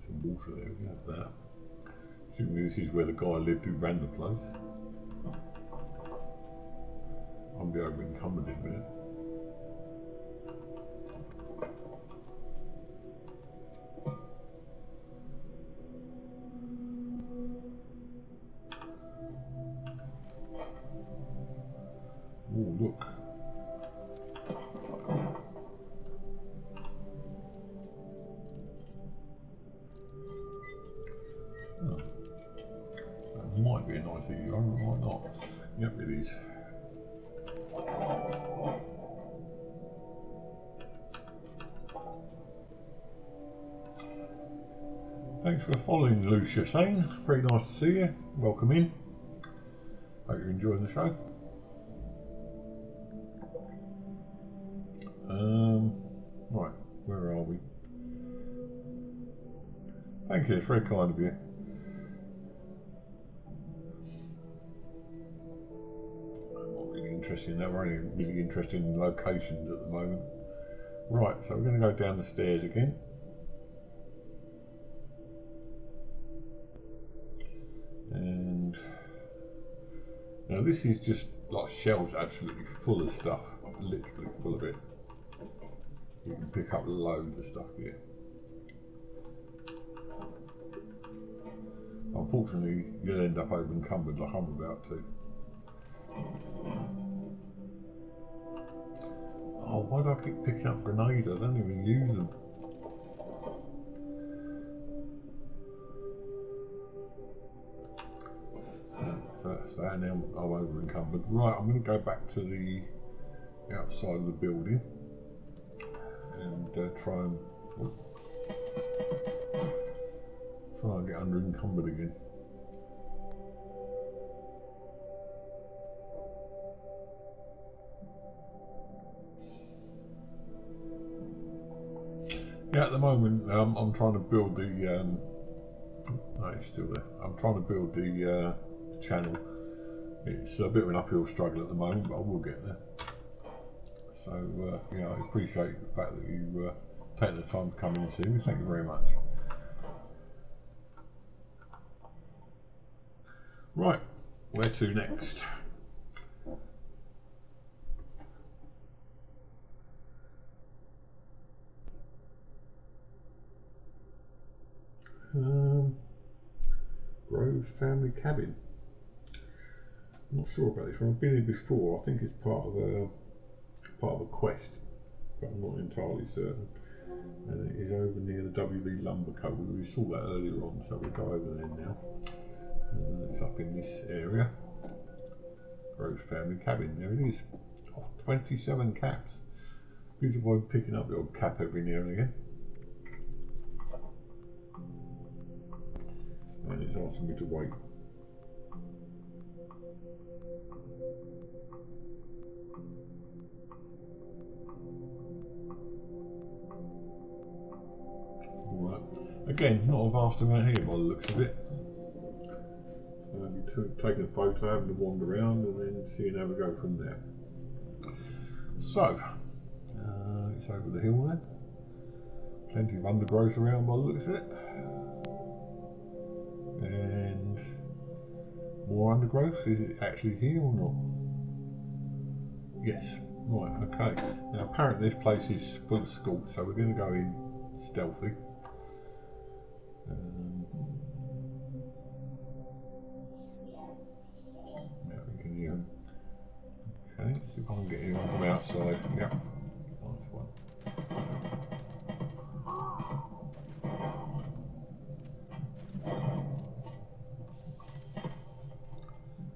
Some water there, we have that. Assuming this is where the guy lived who ran the place. I'll be over encumbered in a minute. Oh, look. Oh. That might be a nice eater, might not. Yep, it is. Thanks for following, Lucia Sane. Very nice to see you. Welcome in. Hope you're enjoying the show. Right, where are we? Thank you, it's very kind of you. I'm not really interested in that, we're only really interested in locations at the moment. Right, so we're going to go down the stairs again. And now this is just like shelves absolutely full of stuff. literally full of it. You can pick up loads of stuff here. Unfortunately, you'll end up over encumbered like I'm about to. Oh, why do I keep picking up grenades? I don't even use them. So that's that, now I'm over encumbered. Right, I'm going to go back to the outside of the building and try and get under encumbered again. Yeah, at the moment I'm trying to build the no, it's still there. I'm trying to build the channel. It's a bit of an uphill struggle at the moment, but I will get there. So you know, I appreciate the fact that you take the time to come in and see me. Thank you very much. Right, where to next? Groves Family Cabin. I'm not sure about this one. I've been here before. I think it's part of a quest, but I'm not entirely certain. And it is over near the WV Lumber Co. We saw that earlier on, so we'll go over there now. It's up in this area. Groves Family Cabin. There it is. Oh, 27 caps. Good avoid picking up the odd cap every now and again. And it's asking me to wait. Alright. Again, not a vast amount here by the looks of it. Taking a photo, having to wander around and then seeing how we go from there. So, it's over the hill then. Plenty of undergrowth around by the looks of it. And more undergrowth. Is it actually here or not? Yes. Right, okay. Now apparently this place is full of skulks, so we're going to go in stealthy. Yeah, we can hear him. Okay, see if I can get him from outside. Yeah, nice one.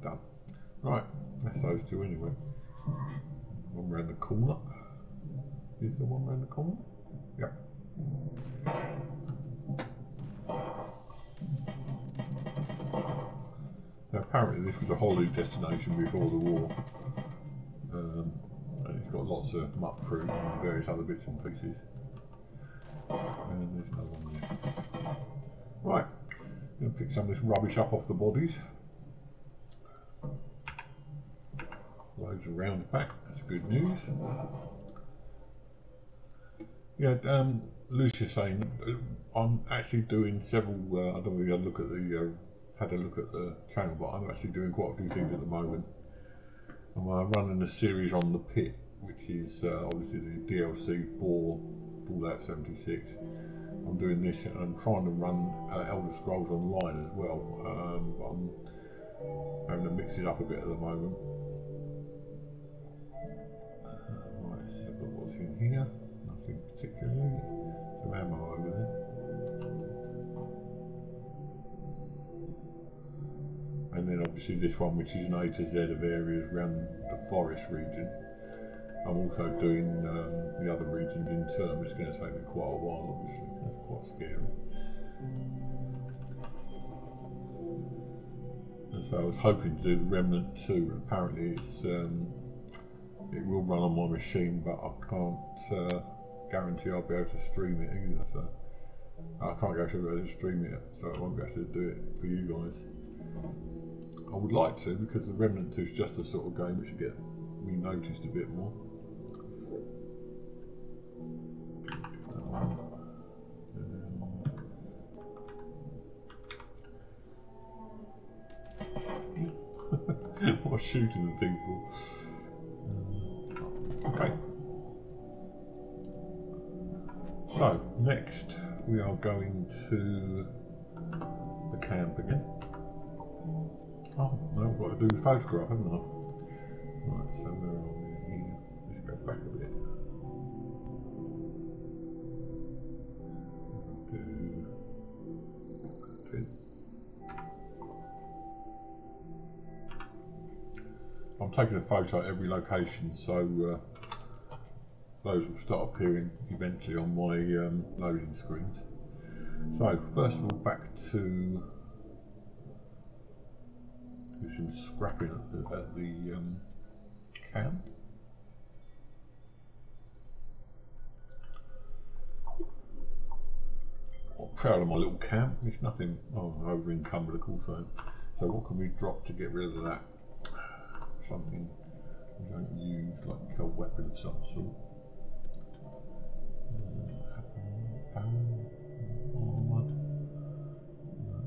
Done. Right, that's those two anyway. One round the corner. Is there one round the corner? Yep. Now apparently this was a holiday destination before the war. And it's got lots of muck fruit and various other bits and pieces. And there's another one there. Right, I'm going to pick some of this rubbish up off the bodies. Loads of round pack, that's good news. Yeah, Lucia's saying I'm actually doing several. I don't really had a look at the channel, but I'm actually doing quite a few things at the moment. I'm running a series on The Pit, which is obviously the DLC for Fallout 76. I'm doing this and I'm trying to run Elder Scrolls Online as well. But I'm having to mix it up a bit at the moment. Right, let's have a look what's in here. Nothing particularly. Some ammo over there. And then obviously this one, which is an A to Z of areas around the forest region. I'm also doing the other regions in turn, which is going to take me quite a while, obviously. That's quite scary. And so I was hoping to do the Remnant 2, but apparently it will run on my machine, but I can't guarantee I'll be able to stream it either. So I can't go to stream it, so I won't be able to do it for you guys. I would like to, because the Remnant 2 is just the sort of game which should get me noticed a bit more. What shooting the thing for? Okay, So next we are going to the camp again. Oh no, I've got to do the photograph, haven't I? Right, so where are we here? Let's go back a bit. I'm taking a photo at every location, so those will start appearing eventually on my loading screens. So first of all, back to do some scrapping at the camp. I'm proud of my little camp. It's nothing over encumbered, of course. So what can we drop to get rid of that? Something we don't use, like a weapon of some sort.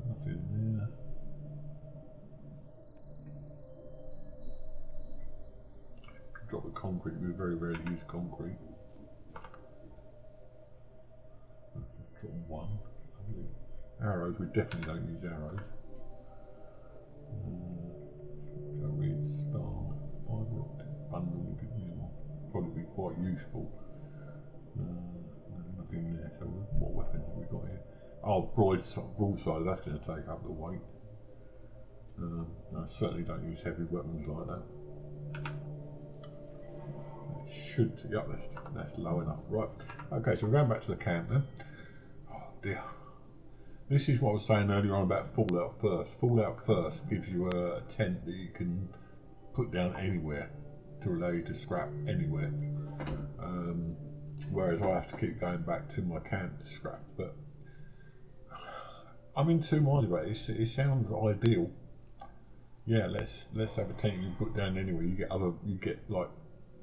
Nothing there. Drop the concrete. We very rarely use concrete. Drop one. Arrows. We definitely don't use arrows. Reed star. Fibre optic bundle would probably be quite useful. Nothing there. So what weapons have we got here? Oh, broadside. That's going to take up the weight. I certainly don't use heavy weapons like that. It should. Yep, that's low enough. Right. Okay, so we're going back to the camp then. Oh dear. This is what I was saying earlier on about Fallout First. Fallout First gives you a tent that you can put down anywhere to allow you to scrap anywhere. Whereas I have to keep going back to my camp to scrap. But I'm in two minds about it. It sounds ideal. Yeah, let's have a tent you can put down anywhere. You get like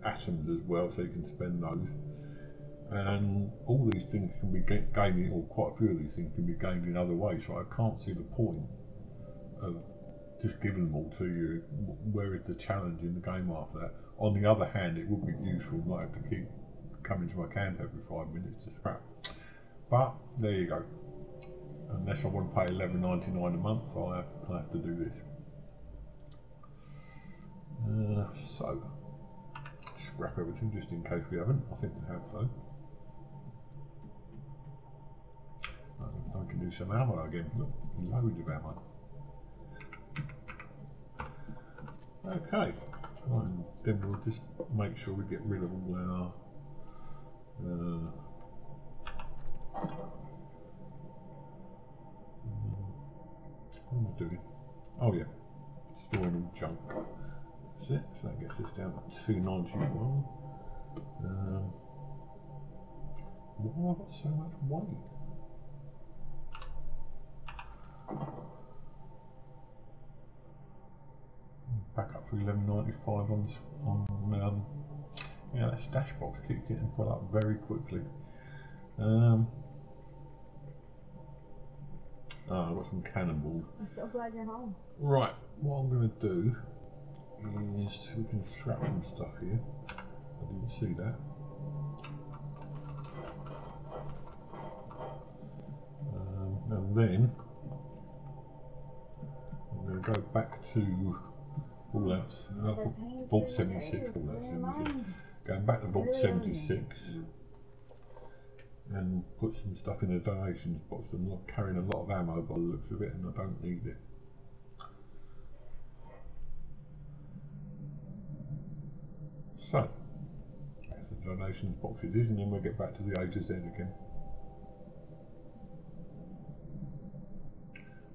atoms as well, so you can spend those. And all these things can be gained, or quite a few of these things can be gained in other ways. So I can't see the point of just giving them all to you. Where is the challenge in the game after that? On the other hand, it would be useful not have to keep coming to my camp every 5 minutes to scrap. But there you go. Unless I want to pay $11.99 a month, I have to do this. So scrap everything just in case we haven't. I think we have though. I can do some ammo again. Look, loads of ammo. Okay, and then we'll just make sure we get rid of all our what am I doing? Oh yeah, storing all junk. That's it. So that gets us down to 291. Why have I got so much weight? Back up to 1195 on yeah, that stash box keeps getting full up very quickly. I've got some cannonballs. I'm so glad you're home. Right, what I'm going to do is we can scrap some stuff here. I didn't see that. And then I'm going to go back to Fallout, Vault 76, Fallout 76. Going back to Vault 76 and put some stuff in the donations box. I'm not carrying a lot of ammo by the looks of it, and I don't need it. So that's the donations box it is, and then we'll get back to the A to Z again.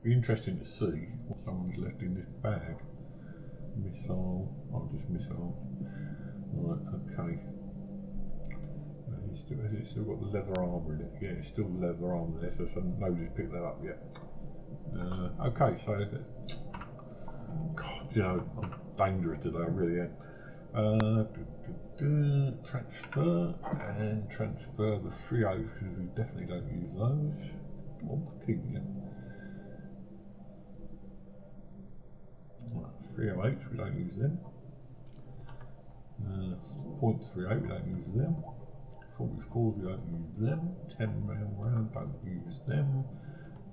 Be interesting to see what someone's left in this bag. Missile, oh, just missiles. Right, okay. Has it still got the leather armour in it? Yeah, it's still leather armour there, so nobody's picked that up yet. Okay, so God, you know, I'm dangerous today, I really am. Transfer and transfer the 3 O's because we definitely don't use those. Come on, keep it. 308s, we don't use them. .38, we don't use them. 44, we don't use them. 10 round, don't use them.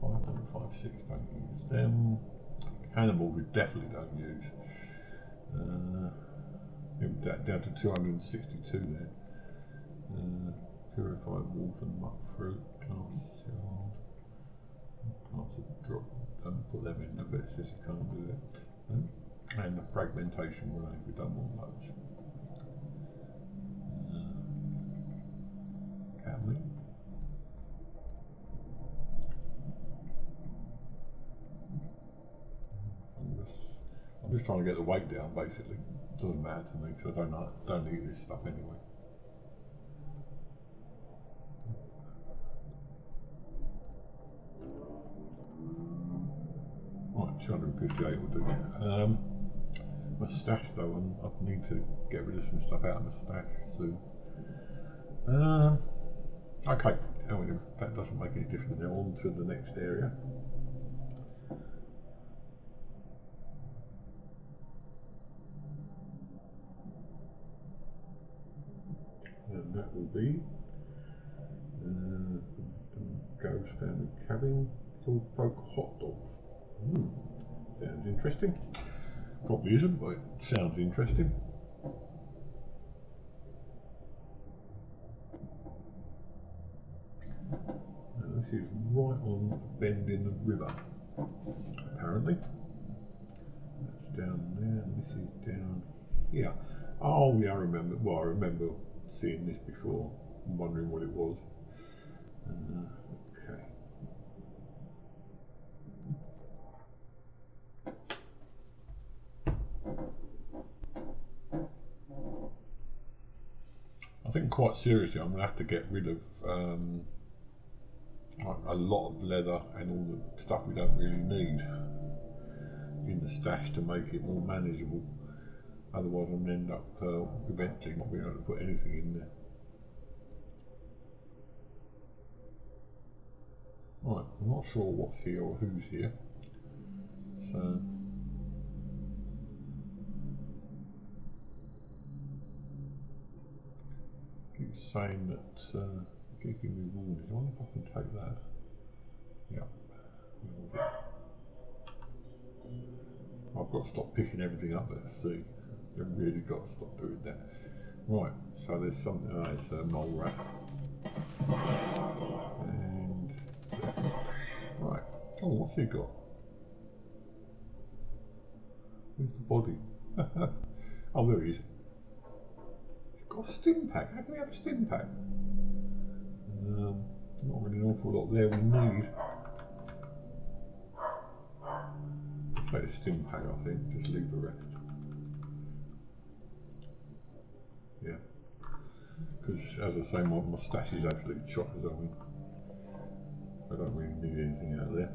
5.56, don't use them. Cannonball we definitely don't use. Down to 262 there. Purified water, muck fruit, glass shard. Can't drop, put them in there, but it says you can't do it. And the fragmentation grenade, we don't want those. Can we? I'm just trying to get the weight down, basically. Doesn't matter to me, because I don't eat this stuff anyway. Right, 258 will do. My stash though, I need to get rid of some stuff out of my stash soon. Okay, anyway, that doesn't make any difference. Now on to the next area. And that will be Ghost Family Cabin, Old Folk Hot Dogs. Sounds interesting. Probably isn't, but it sounds interesting. Now this is right on a bend in the river, apparently. That's down there, and this is down here. Oh yeah, I remember. Well, I remember seeing this before and wondering what it was. Okay. I think quite seriously I'm going to have to get rid of a lot of leather and all the stuff we don't really need in the stash to make it more manageable. Otherwise I'm going to end up eventually not being able to put anything in there. Right, I'm not sure what's here or who's here. So keeps saying that giving me warnings. I wonder if I can take that. Yeah. I've got to stop picking everything up at sea. I've really got to stop doing that. Right, so there's something, it's a mole rat. And right, oh, what's he got? Where's the body? Oh, there he is. He's got a stim pack. How can he have a stim pack? Not really an awful lot there we need. Take a stim pack, I think, just leave the rest. Yeah. Because, as I say, my stash is absolutely chockers. I mean, I don't really need anything out of there.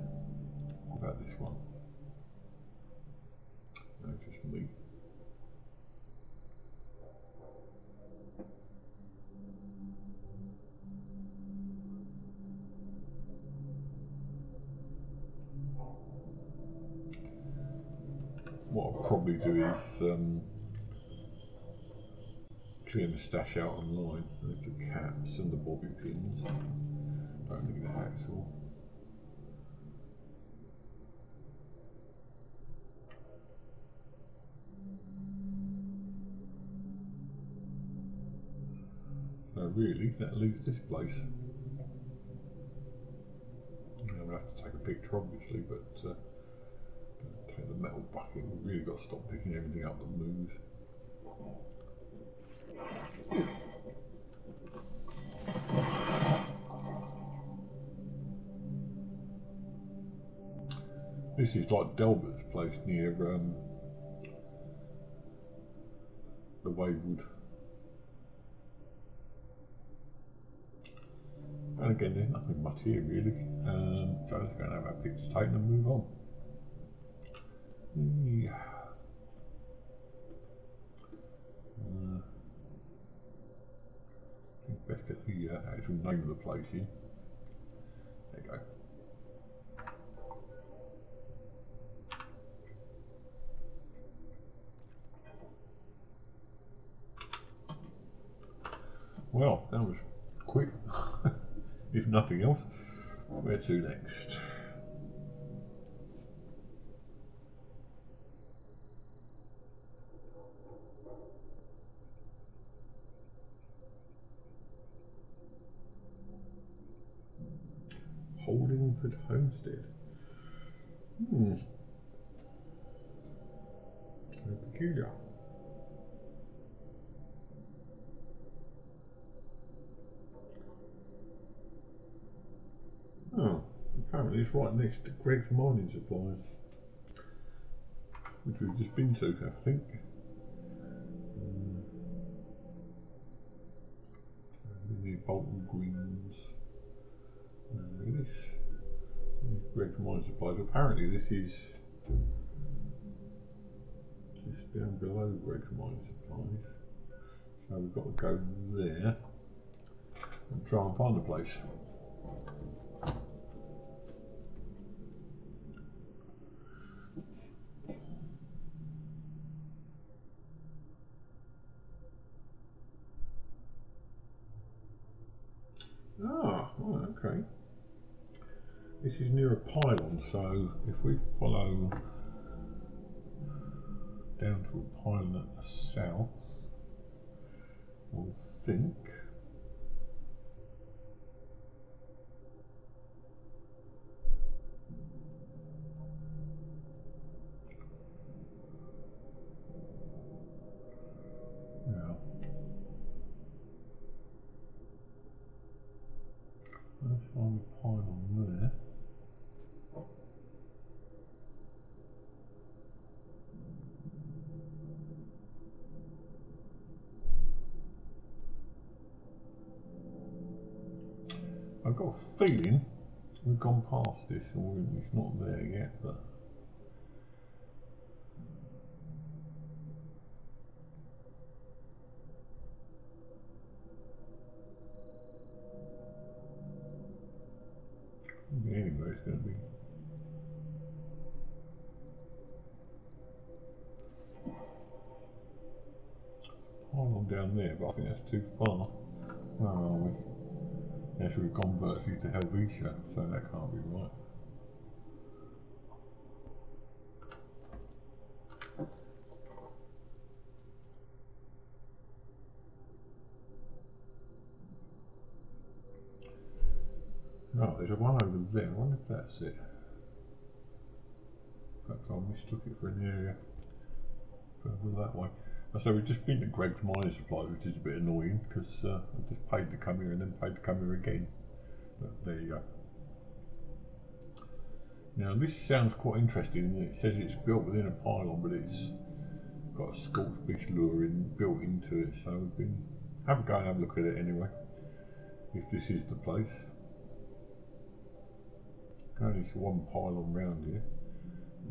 What about this one? No, just meat. What I'll probably do is clear the stash out online. There's the caps and the bobby pins. Don't need the hacksaw. So really, that leaves this place. I'm going to have to take a picture obviously, but take the metal bucket. We've really got to stop picking everything up that moves. This is like Delbert's place near the Wayward. And again, there's nothing much here really. So let's go and have our pictures taken and move on. Yeah. Best get the actual name of the place in. There you go. Well, that was if nothing else. Where to next? Holdingford Homestead. Very peculiar. Oh, apparently it's right next to Greg's Mining Supplies, which we've just been to, I think. Near Bolton Greens. This is Greg's Mining Supplies. Apparently this is just down below Greg's Mining Supplies. So we've got to go there and try and find the place. Ah, right, okay. This is near a pylon, so if we follow down to a pylon at the south, I think. Yeah. Let's find the pylon there. I've got a feeling we've gone past this, or it's not there yet, but anyway, it's going to be pylon down there, but I think that's too far. Where are we? Yes, we've gone virtually to Helvetia, so that can't be right. No, there's a one over there. I wonder if that's it. Perhaps I mistook it for an area further that way. So we've just been to Greg's Mining Supplies, which is a bit annoying because I just paid to come here and then paid to come here again. But there you go. Now this sounds quite interesting. It says it's built within a pylon, but it's got a scorched beach lure built into it. So we've been have a go and have a look at it anyway. If this is the place. Only one pylon round here.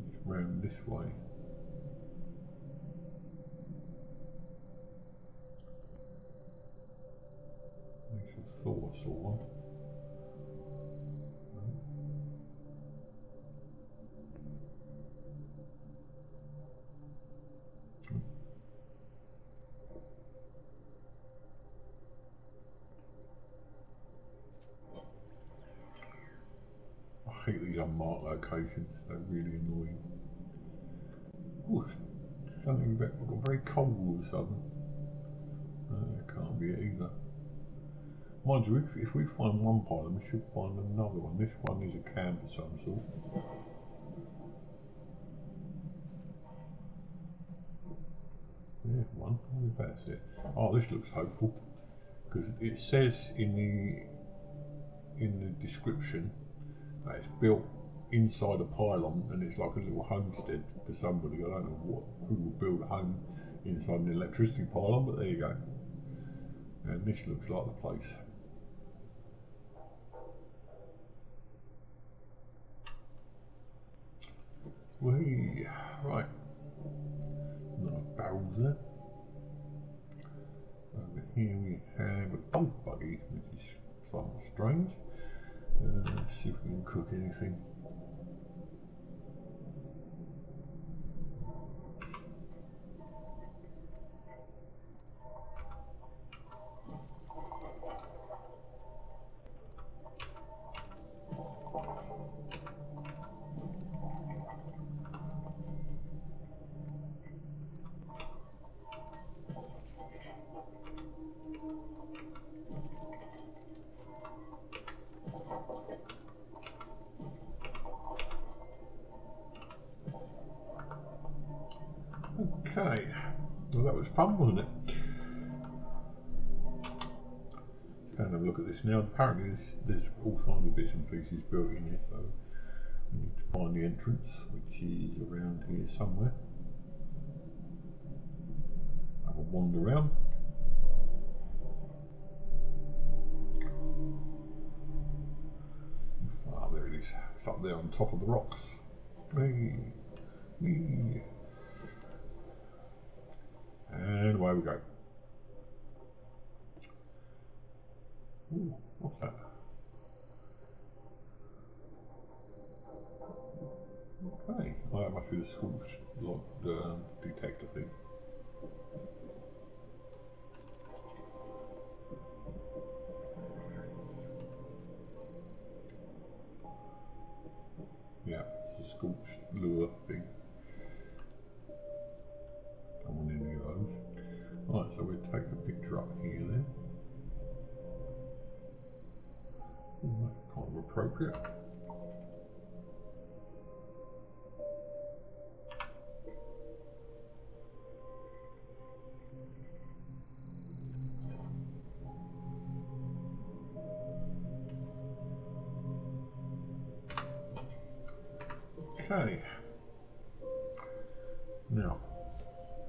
It's round this way. I thought I saw one. I hate these unmarked locations, they're really annoying. Ooh, something got very cold all of a sudden. Can't be it either. Mind you, if we find one pylon, we should find another one. This one is a camp of some sort. Yeah, one. I wonder if that's it. Oh, this looks hopeful because it says in the description that it's built inside a pylon and it's like a little homestead for somebody. I don't know who will build a home inside an electricity pylon, but there you go. And this looks like the place. Right. Another barrel there. Over here we have a golf buggy, which is somewhat strange. Let's see if we can cook anything. Okay, well that was fun, wasn't it? Go and have a look at this now. Apparently there's all kinds of bits and pieces built in here, so we need to find the entrance, which is around here somewhere. Have a wander around. Ah, there it is. It's up there on top of the rocks. Whee! Whee! And away we go. Ooh, what's that? Okay, well, that must be the school's detector thing. Yeah, it's the school's lure thing. Don't want any of those. Right, so we'll take a picture up here then. Ooh, that's kind of appropriate. Okay. Now,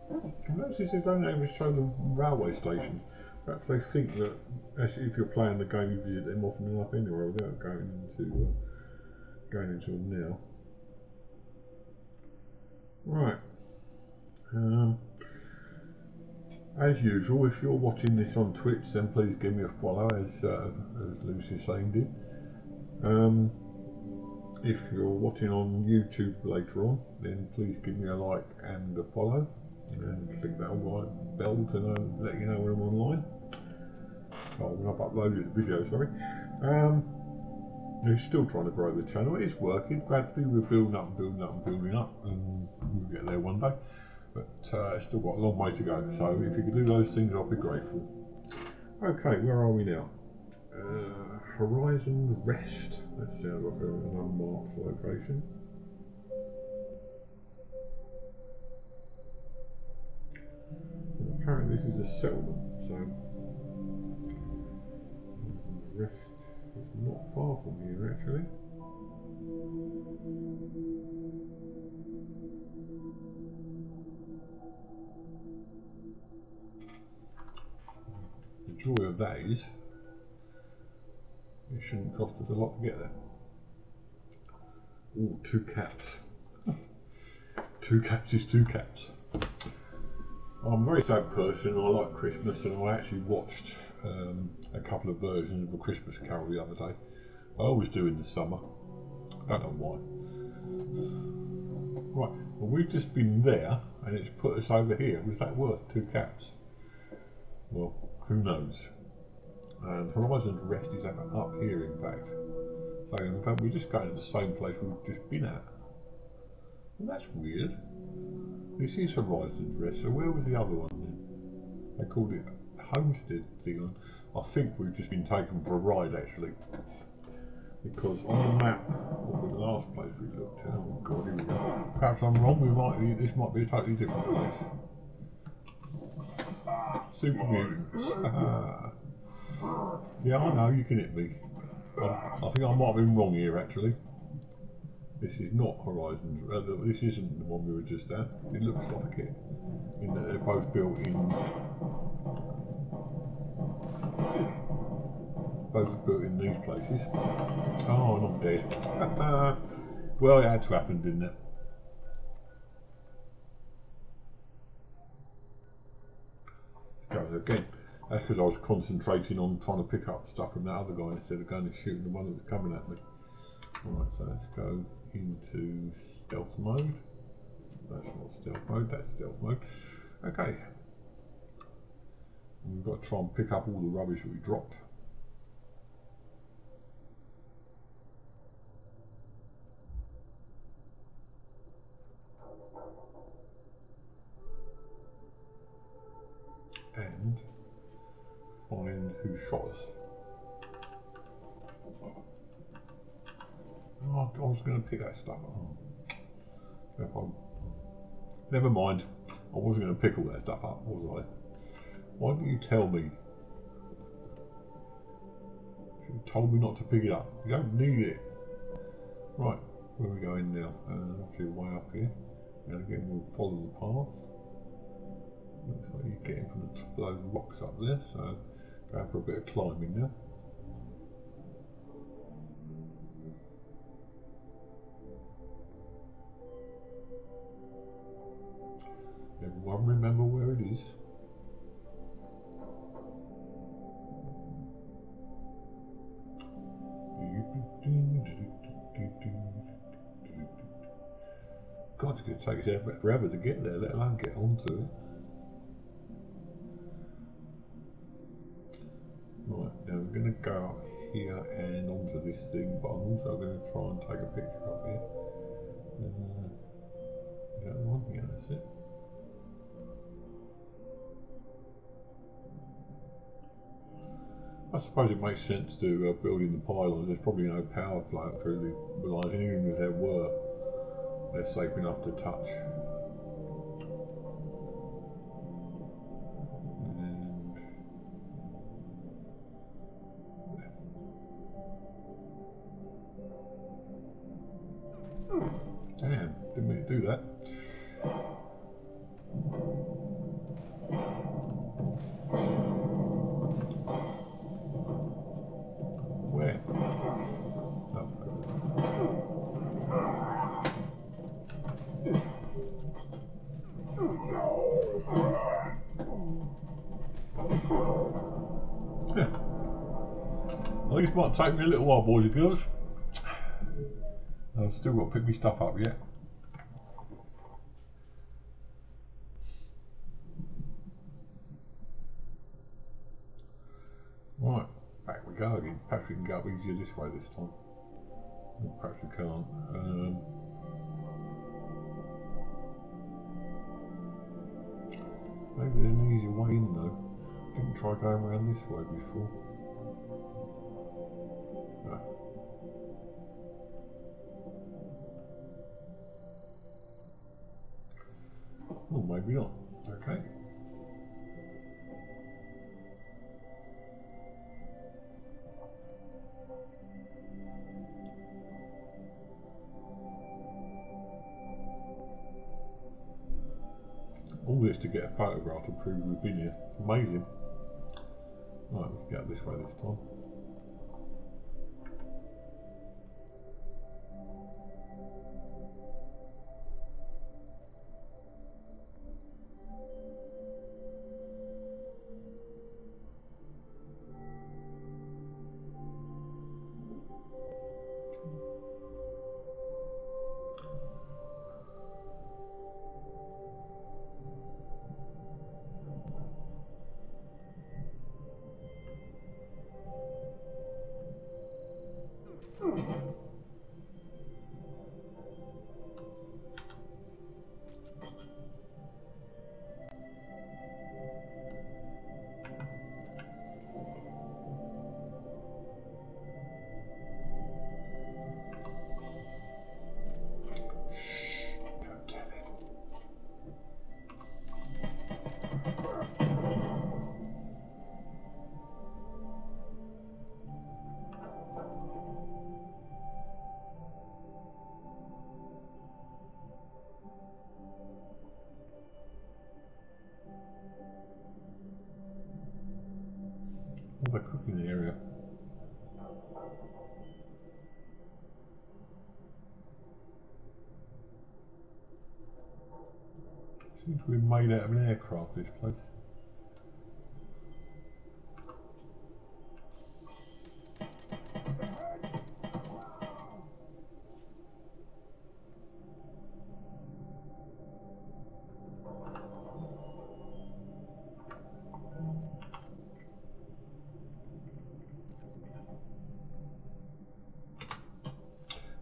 I notice they don't ever show the railway station. Perhaps they think that actually if you're playing the game you visit them often enough anyway without going into them now. Right. As usual, if you're watching this on Twitch, then please give me a follow, as Lucy Sane did. If you're watching on YouTube later on, then please give me a like and a follow, and click that bell to let you know when I'm online. Oh, when I've uploaded the video, sorry. We're still trying to grow the channel. It is working. Gradually we're building up, and we'll get there one day. But it's still got a long way to go. So if you could do those things, I'll be grateful. Okay, where are we now? Horizon Rest. That sounds like an unmarked location. And apparently this is a settlement, so Rest is not far from here actually. The joy of that is it shouldn't cost us a lot to get there. Ooh, 2 caps. 2 caps is 2 caps. I'm a very sad person. I like Christmas, and I actually watched a couple of versions of A Christmas Carol the other day. I always do in the summer. I don't know why. Right, well we've just been there, and it's put us over here. Was that worth 2 caps? Well, who knows? And Horizon Rest is up here, in fact. So in fact, we're just going to the same place we've just been at. Well, that's weird. This is Horizon Rest, so where was the other one then? They called it Homestead thing. I think we've just been taken for a ride actually. Because on the map, what was the last place we looked at? Oh god, here we go. Perhaps I'm wrong, this might be a totally different place. Super mutants. Yeah, I know, you can hit me. I think I might have been wrong here actually. This is not Horizon, this isn't the one we were just at. It looks like it, in that they're both built in these places. Oh, and I'm dead. Well, it had to happen, didn't it? Go again. That's because I was concentrating on trying to pick up stuff from that other guy instead of going and shooting the one that was coming at me. Alright, so let's go into stealth mode. That's not stealth mode, that's stealth mode. Okay. And we've got to try and pick up all the rubbish that we dropped. And find who shot us. Oh, I was going to pick that stuff up. Never mind. I wasn't going to pick all that stuff up, was I? Why didn't you tell me? You told me not to pick it up. You don't need it. Right, where are we going now? Actually, way up here. And again, we'll follow the path. Looks like you're getting from the top of those rocks up there, so going for a bit of climbing now. Everyone remember where it is? God, it's going to take us forever to get there, let alone get onto it. Right, now we're going to go up here and onto this thing, but I'm also going to try and take a picture up here. Is that the one? Yeah, that's it. I suppose it makes sense to build in the pylons. There's probably no power flow through the lines, and even if there were, they're safe enough to touch. Damn, didn't mean to do that. Where? Oh. Yeah. Well, this might take me a little while, boys and girls. I've still got to pick my stuff up yet. Right, back we go again. Perhaps we can go up easier this way this time. Perhaps we can't. Maybe there's an easier way in though. Didn't try going around this way before. No. Oh, maybe not. Okay. All this to get a photograph to prove we've been here. Amazing. Right, let's get this way this time. The cooking area. Seems to be made out of an aircraft, this place.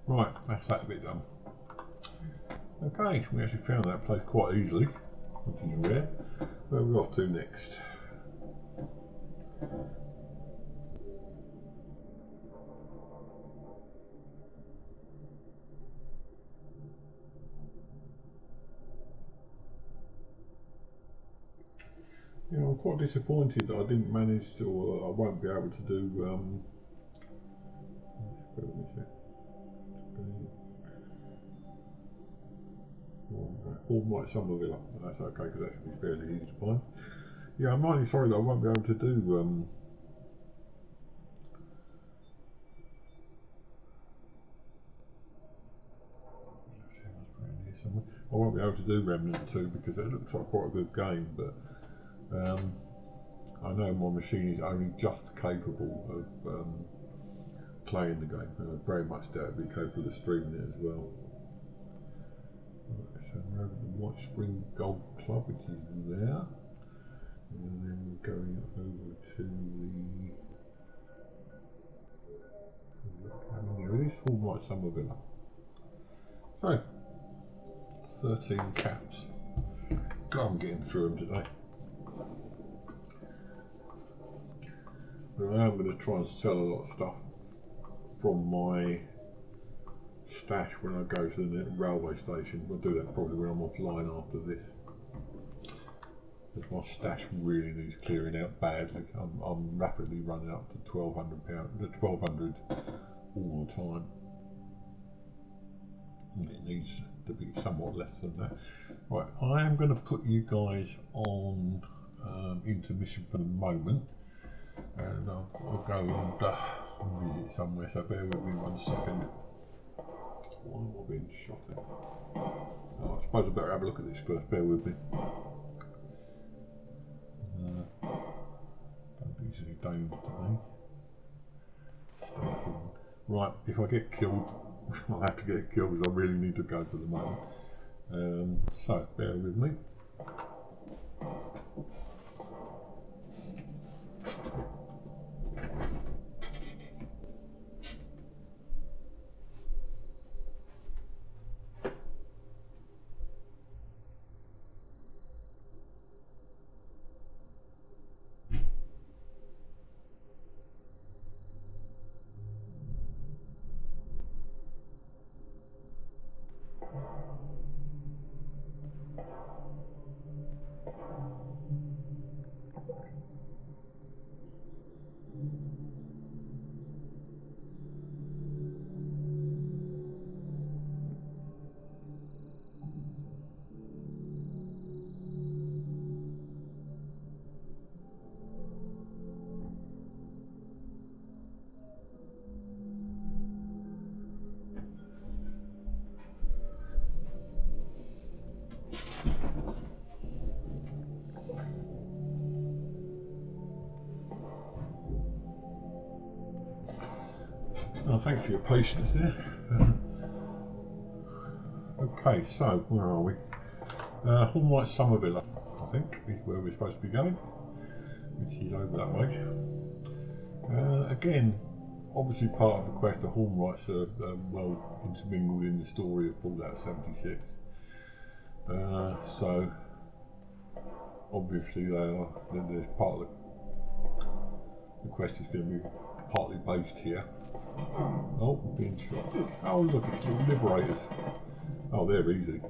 Right, that's that bit done. Okay, we actually found that place quite easily, which is rare. Where are we off to next? You know, I'm quite disappointed that I didn't manage to, or I won't be able to do. All right, Somerville. That's okay because that should be fairly easy to find. Yeah, I'm really sorry that I won't be able to do. I won't be able to do Remnant 2 because it looks like quite a good game, but I know my machine is only just capable of playing the game, and I very much doubt it'll be capable of streaming it as well. Right, so we're over the White Spring Golf Club, which is there, and then we're going over to there it is, All Right Somerville. So 13 caps. I'm getting through them today. But I am going to try and sell a lot of stuff from my stash when I go to the railway station. We'll do that probably when I'm offline after this. Because my stash really needs clearing out badly. I'm rapidly running up to £1,200 all the time. And it needs to be somewhat less than that. Right, I am going to put you guys on intermission for the moment, and I'll go and visit somewhere, so bear with me 1 second. Why am I being shot at? Oh, I suppose I better have a look at this first, bear with me. Don't easily dangerous to me. Right, if I get killed, I'll have to get killed because I really need to go for the moment. So, bear with me. Oh, thanks for your patience there. Okay, so where are we? All Right Somerville, I think, is where we're supposed to be going, which is over that way. Again, obviously part of the quest, the Hornwrights are well intermingled in the story of Fallout 76. So obviously there's part of the quest is going to be partly based here. Oh, being shot. Oh look, it's the Liberators. Oh, they're easy.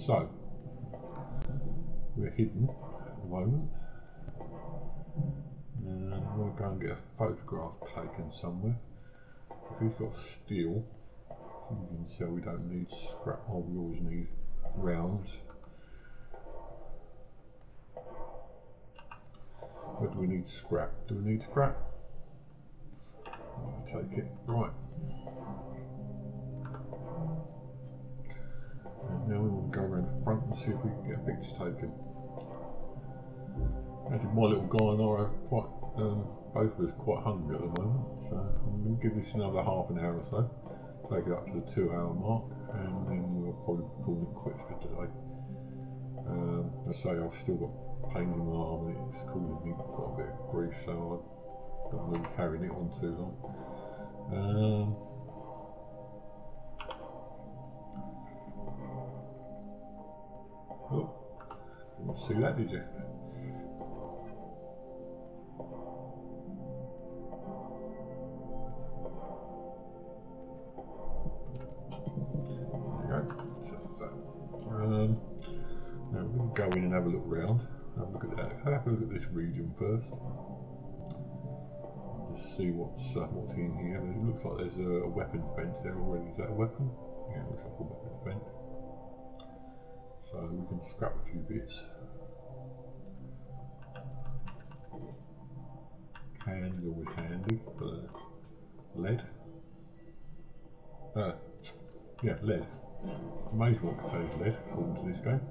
So we're hidden at the moment. I'm going to go and get a photograph taken somewhere. If he's got steel, you can tell we don't need scrap. Oh, we always need rounds. Where do we need scrap? Do we need scrap? I'll take it. Right. And now we want to go around the front and see if we can get a picture taken. Actually, my little guy and I are quite, both of us quite hungry at the moment, so I'm going to give this another half an hour or so, take it up to the 2-hour mark, and then we'll probably call it quits for today. I say I've still got pain in my arm and it's causing me quite a bit of grief, so I don't really carrying it on too long. Oh, you didn't see that, did you? Now we're going to go in and have a look round. Have a look at that. Have a look at this region first. Just see what's in here. It looks like there's a weapons bench there already. Is that a weapon? Yeah, it looks like a weapons bench. So we can scrap a few bits. Cans always handy. Lead. Yeah, lead. Amazing what contains lead according to this game.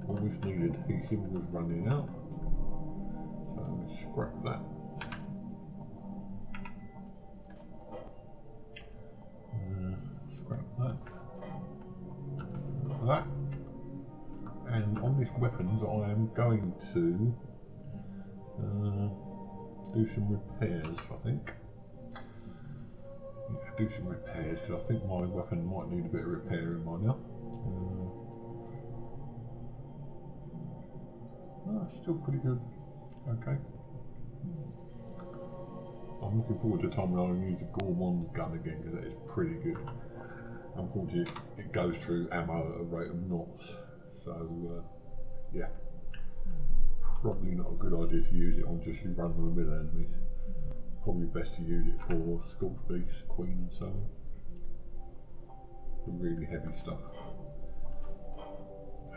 All this needed adhesive was running out. So let's scrap that. Scrap that. And on these weapons I am going to do some repairs, I think. Yeah, do some repairs because I think my weapon might need a bit of repairing by now. Still pretty good. Okay. I'm looking forward to the time when I can use the Gourmand's gun again because that is pretty good. Unfortunately, it goes through ammo at a rate of knots. So, yeah. Probably not a good idea to use it on just your run-of-the-mill enemies. Probably best to use it for Scorched Beast, Queen and so on. The really heavy stuff.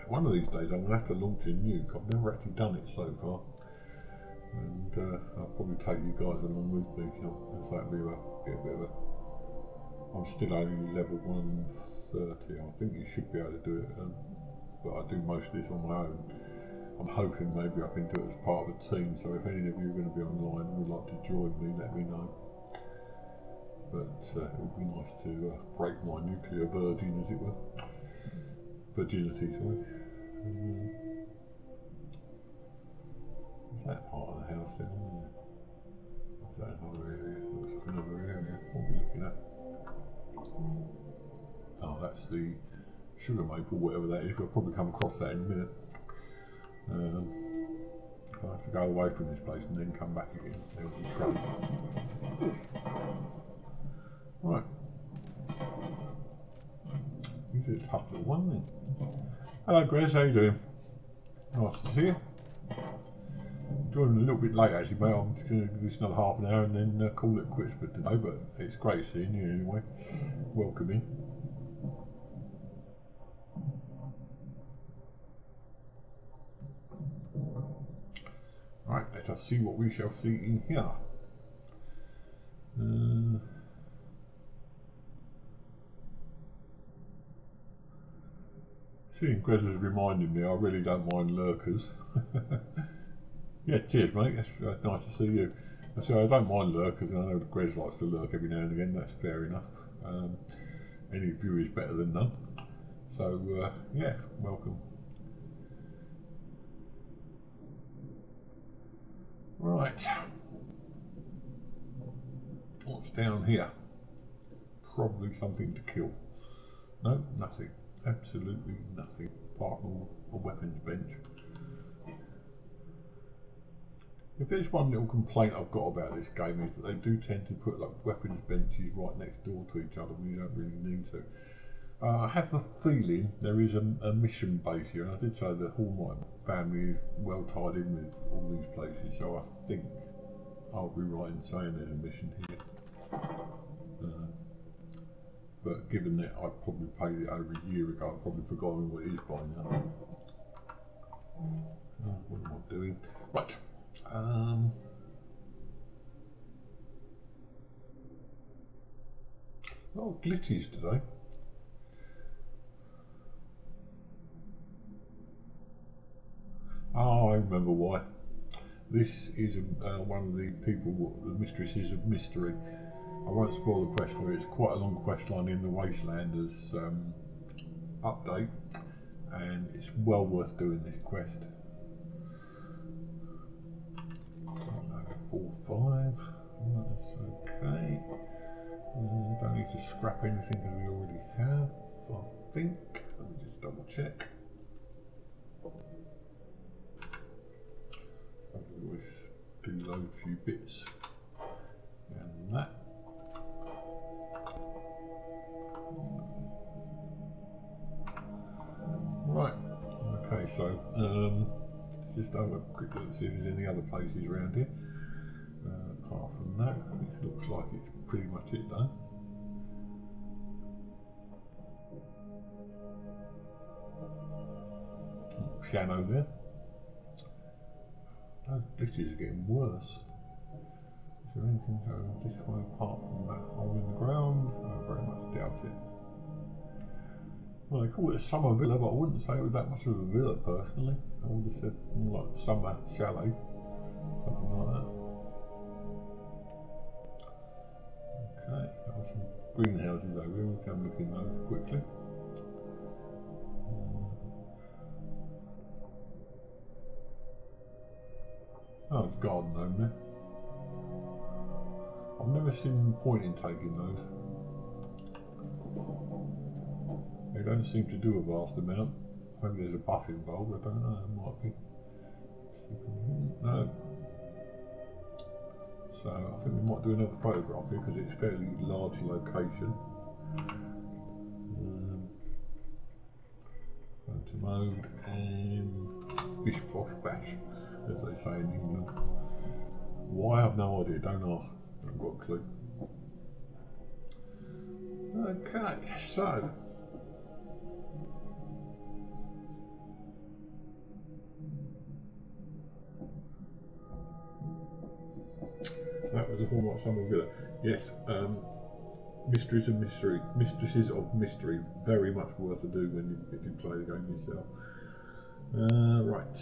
One of these days I'm going to have to launch a nuke. I've never actually done it so far. And I'll probably take you guys along with me. So that'll be a bit of a... I'm still only level 130. I think you should be able to do it. But I do most of this on my own. I'm hoping maybe I can do it as part of a team, so if any of you are going to be online and would like to join me, let me know. But it would be nice to break my nuclear virgin, as it were. Virginity, sorry. Is that part of the house down there? Is that another area? Looks like another area. What are we looking at? Oh, that's the sugar maple, whatever that is. We'll probably come across that in a minute. I have to go away from this place and then come back again. There's the truck. Right. He's a tough little one, isn't he? Hello, Grez, how you doing? Nice to see you. Joined a little bit late actually, mate. I'm just going to do this another half an hour and then call it quits for today, but it's great seeing you anyway. Welcome in. Right, let us see what we shall see in here. Seeing Grez has reminded me, I really don't mind lurkers. Yeah, cheers mate, that's nice to see you. I say I don't mind lurkers, and I know Grez likes to lurk every now and again, that's fair enough. Any view is better than none. So, yeah, welcome. Right, what's down here? Probably something to kill. No, nothing. Absolutely nothing, apart from a weapons bench. If there's one little complaint I've got about this game is that they do tend to put like weapons benches right next door to each other when you don't really need to. I have the feeling there is a mission base here, and I did say the Hallmark family is well tied in with all these places, so I think I'll be right in saying there's a mission here. But given that I probably paid it over a year ago, I've probably forgotten what it is by now. What am I doing? Right. Oh, glitches today. Oh, I remember why. This is one of the people, the mistresses of mystery. I won't spoil the quest for you. It's quite a long quest line in the Wastelanders update, and it's well worth doing this quest. 4, 5. That's okay. Don't need to scrap anything because we already have, I think. Let me just double check. I always do those few bits. And that. Right. Okay, so. Just have a quick look to see if there's any other places around here. Apart from that, it looks like it's pretty much it though. Piano there. Those glitches are getting worse. Is there anything going this way apart from that hole in the ground? I very much doubt it. Well, they call it a summer villa, but I wouldn't say it was that much of a villa personally. I would have said more like summer chalet, something like that. Okay, got some greenhouses over here. We'll come look in those quickly. Oh, it's garden home there. I've never seen the point in taking those. They don't seem to do a vast amount. Maybe there's a buff involved, I don't know, there might be. No. So I think we might do another photograph here because it's a fairly large location. Photo mode and bish posh bash, as they say in England. Why, I have no idea, don't ask. I haven't got a clue. Okay, so that was a Hallmark Summer Villa. Yes, Mistresses of Mystery, very much worth a do when if you play the game yourself. Right.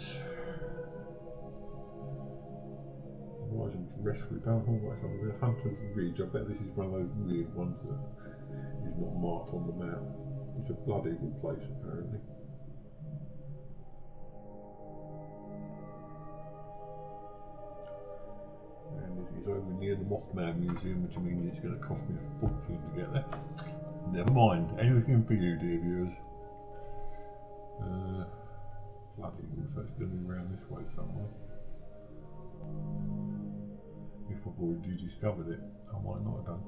Horizon Restful Down Hallmark Summer Villa, Hunter's Ridge. I bet this is one of those weird ones that is not marked on the map. It's a Blood Eagle place apparently. It's over near the Mothman Museum, which means it's going to cost me a fortune to get there. Never mind, anything for you, dear viewers. Blood Eagle, so it's going to be around this way somewhere. If I've already discovered it, I might not have done.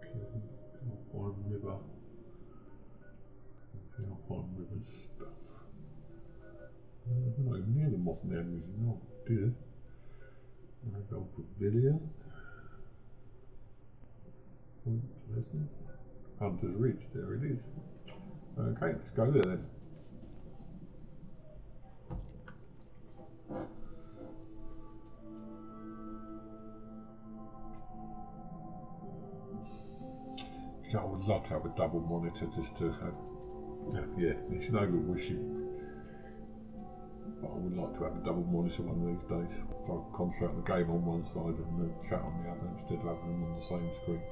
Okay, River. On river stuff. I'm not even near the Mothman Museum, no, dear. I go Pavilion. Point Pleasant. Hunter's Ridge, there it is. Okay, let's go there then. I would love to have a double monitor just to have. Yeah, it's no good wishing, but I would like to have a double monitor one of these days, so I can concentrate on the game on one side and the chat on the other instead of having them on the same screen.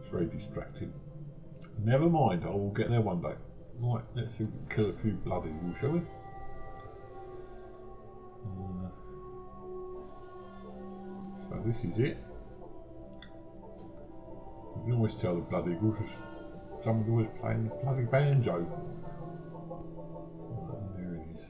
It's very distracting. Never mind, I will get there one day. Right, let's see if we can kill a few Blood Eagles, shall we? So this is it. You can always tell the Blood Eagles. Someone's always playing the bloody banjo. And there it is.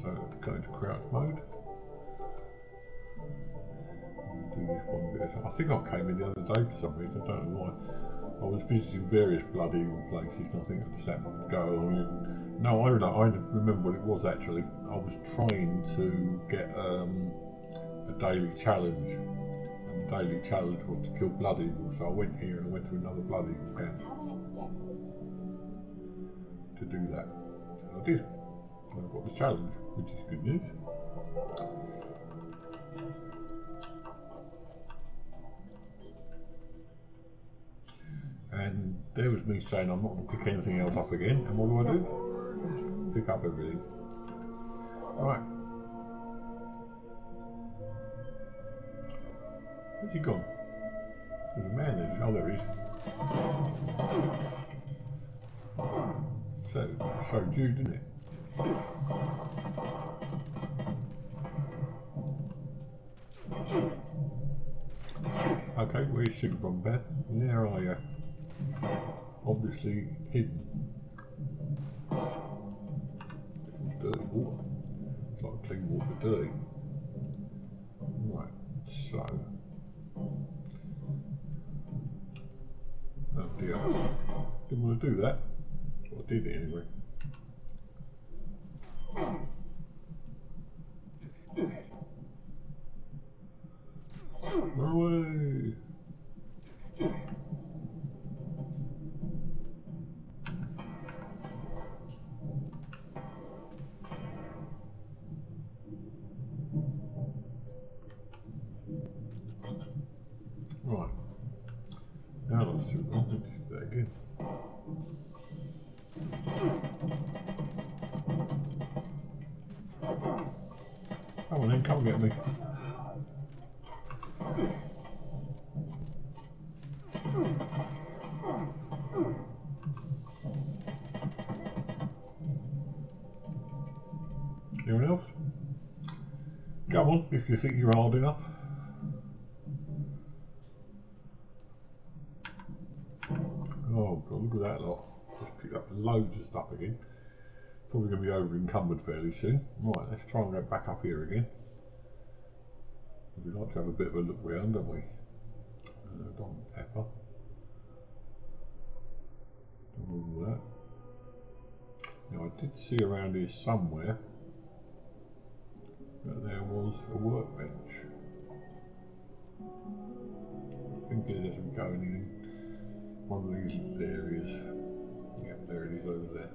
So go into crouch mode. Do this one bit. I think I came in the other day for some reason, I don't know why. I was visiting various Blood Eagle places and I think I just happened to go on. No, I remember what it was actually. I was trying to get a daily challenge. And the daily challenge was to kill Blood Eagle, so I went here and I went to another Blood Eagle camp to do that. And I did. And I got the challenge, which is good news. And there was me saying I'm not going to pick anything else up again, and what do? Pick up everything. Right. Where's he gone? There's a man there. Oh, there he is. So, it showed you, didn't it? fishing from, Ben? Where are you? Obviously hidden. Dirty water. It's like clean water, dirty. Right, so. Oh dear. Didn't want to do that. Well, I did it anyway. Away! Right. Now let's do that again. Come on then, come get me. Anyone else? Come on, if you think you're hard enough. Oh god, look at that lot. Just picked up loads of stuff again. Probably going to be over encumbered fairly soon. Right, let's try and go back up here again. We like to have a bit of a look round, don't we? Dom pepper. All that. Now I did see around here somewhere that there was a workbench. I think it is as we go in one of these areas. Yep, there it is over there.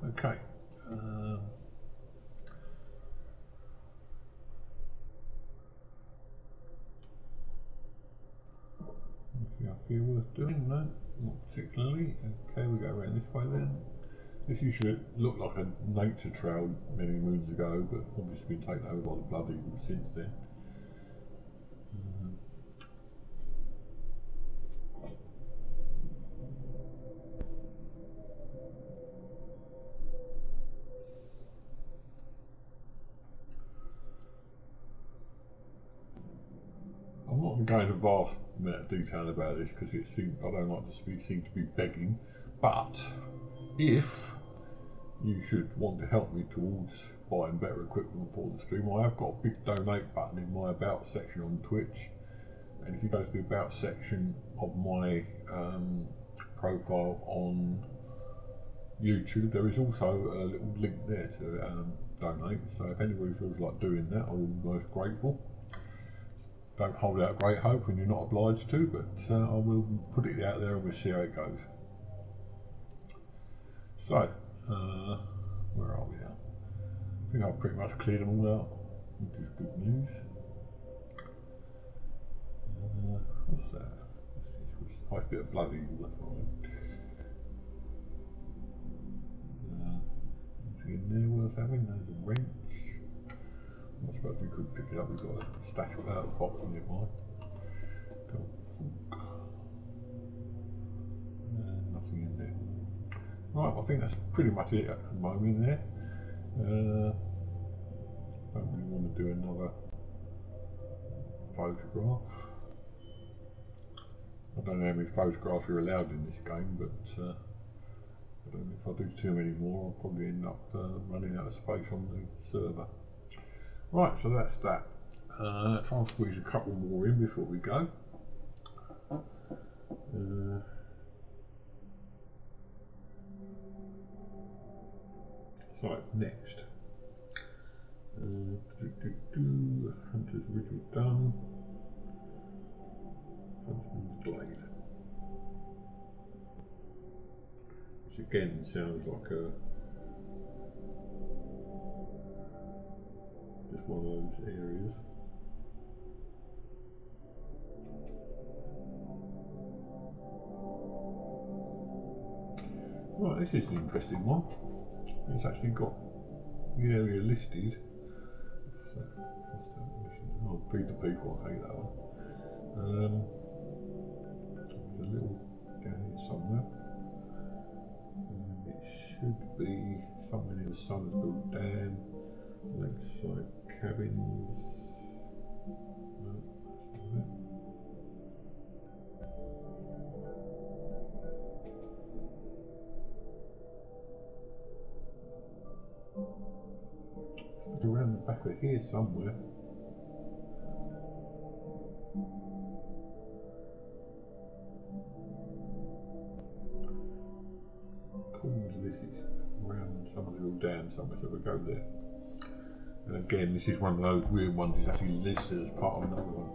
Okay. Up here worth doing? No, not particularly. Okay, we go around this way then. This used to look like a nature trail many moons ago, but obviously been taken over by the blood eagles since then. I'm not going into vast amount of detail about this because it seems I don't like to seem to be begging, but if you should want to help me towards buying better equipment for the stream, I have got a big donate button in my about section on Twitch, and if you go to the about section of my profile on YouTube, there is also a little link there to donate, so if anybody feels like doing that, I will be most grateful. Don't hold out great hope when you're not obliged to, but I will put it out there and we'll see how it goes. So, where are we now? I think I've pretty much cleared them all out, which is good news. What's that? It's quite a bit of blood eagle left on it. Anything in there worth having? There's a wrench. I suppose we could pick it up. We've got a stash box nearby. Nothing in there. Right, I think that's pretty much it at the moment there. Don't really want to do another photograph. I don't know how many photographs are allowed in this game, but I don't know if I do too many more, I'll probably end up running out of space on the server. Right, so that's that. Try and squeeze a couple more in before we go. So, next. Hunter's Ritual done. Huntsman's Glade. Which again sounds like just one of those areas. Right, this is an interesting one. It's actually got the area listed. Oh, feed the people, I hate that one. be somewhere near the Summersville Dam, lakeside cabins. No, that's not it. It's around the back of here somewhere. This is around Summersville Dam somewhere, so we'll go there. And again, this is one of those weird ones, it's actually listed as part of another one.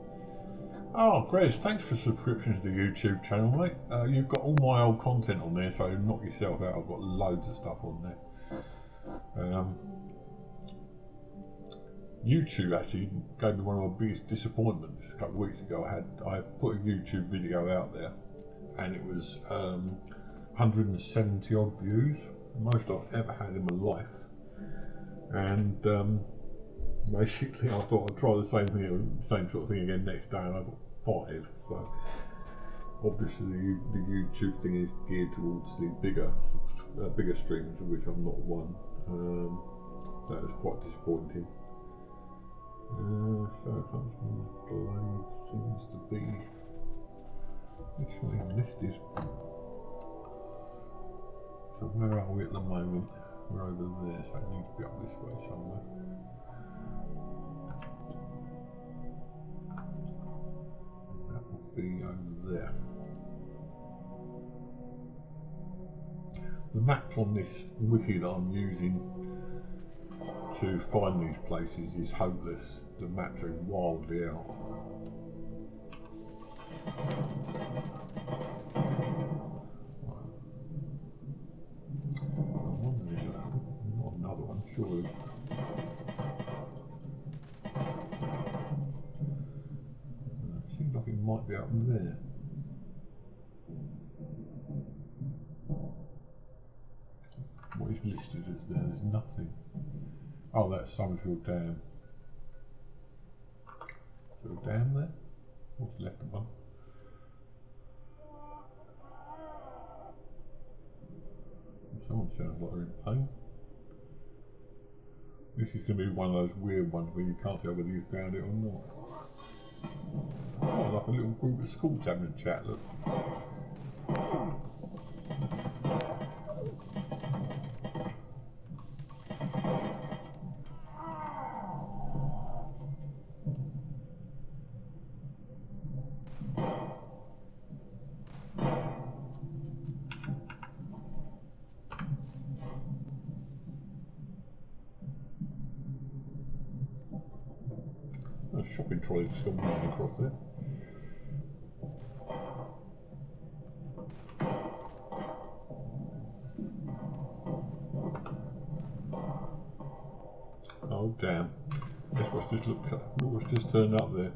Oh, Grez, thanks for subscriptions to the YouTube channel, mate. You've got all my old content on there, so knock yourself out. I've got loads of stuff on there. YouTube actually gave me one of my biggest disappointments a couple of weeks ago. I put a YouTube video out there, and it was 170 odd views, most I've ever had in my life. And basically, I thought I'd try the same sort of thing again next day, and I got 5. So obviously, the YouTube thing is geared towards the bigger streamers, of which I'm not one. That was quite disappointing. So Huntsman's Blade seems to be which way this is. So where are we at the moment? We're over there, so it needs to be up this way somewhere. That will be over there. The maps on this wiki that I'm using to find these places is hopeless. The maps are wildly out. Not another one, surely. Seems like it might be up there. What is listed as there? There's nothing. Oh, that's Summersville Dam. Is there a dam there? What's left of one? Someone sounds like they're in pain. This is going to be one of those weird ones where you can't tell whether you found it or not. Oh, like a little group of schools having a chat, look. Shopping trolley just gone whizzing across there. Oh damn! Guess what's just looked up? What's just turned up there?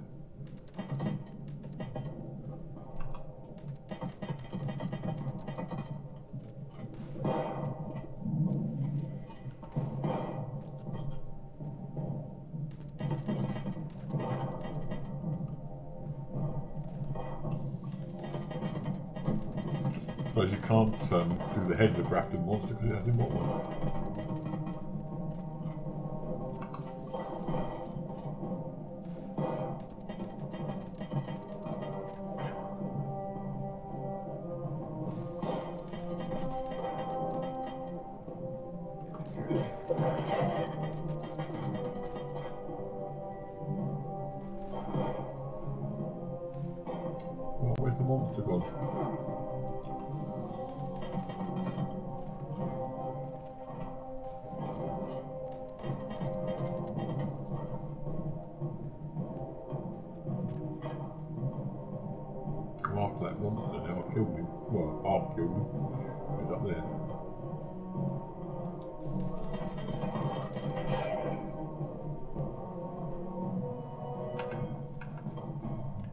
Suppose you can't do the head of the Grafton monster because it hasn't got one. Well, where's the monster gone? After that monster now, I killed him. Well, I've killed him. He's up there.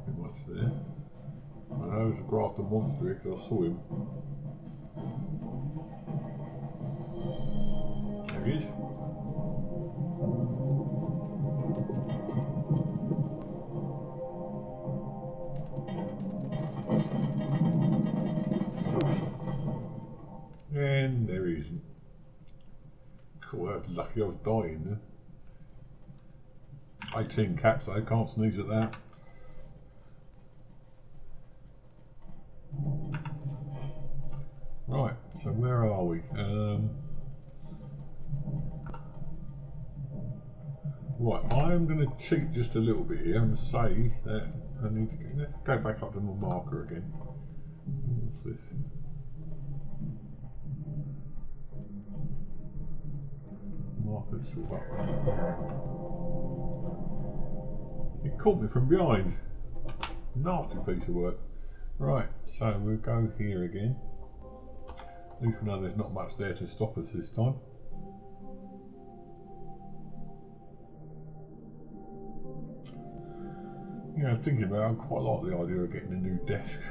Pretty much there. I know there's a Grafton monster here because I saw him. There he is. And there he isn't. lucky I was dying then. 18 caps though, can't sneeze at that. Right, so where are we? Right, I'm going to cheat just a little bit here and say that I need to go back up to my marker again. What's this? Marker's sort of up. It caught me from behind. Nasty piece of work. Right, so we'll go here again. At least we know there's not much there to stop us this time. Yeah, thinking about it, I quite like the idea of getting a new desk.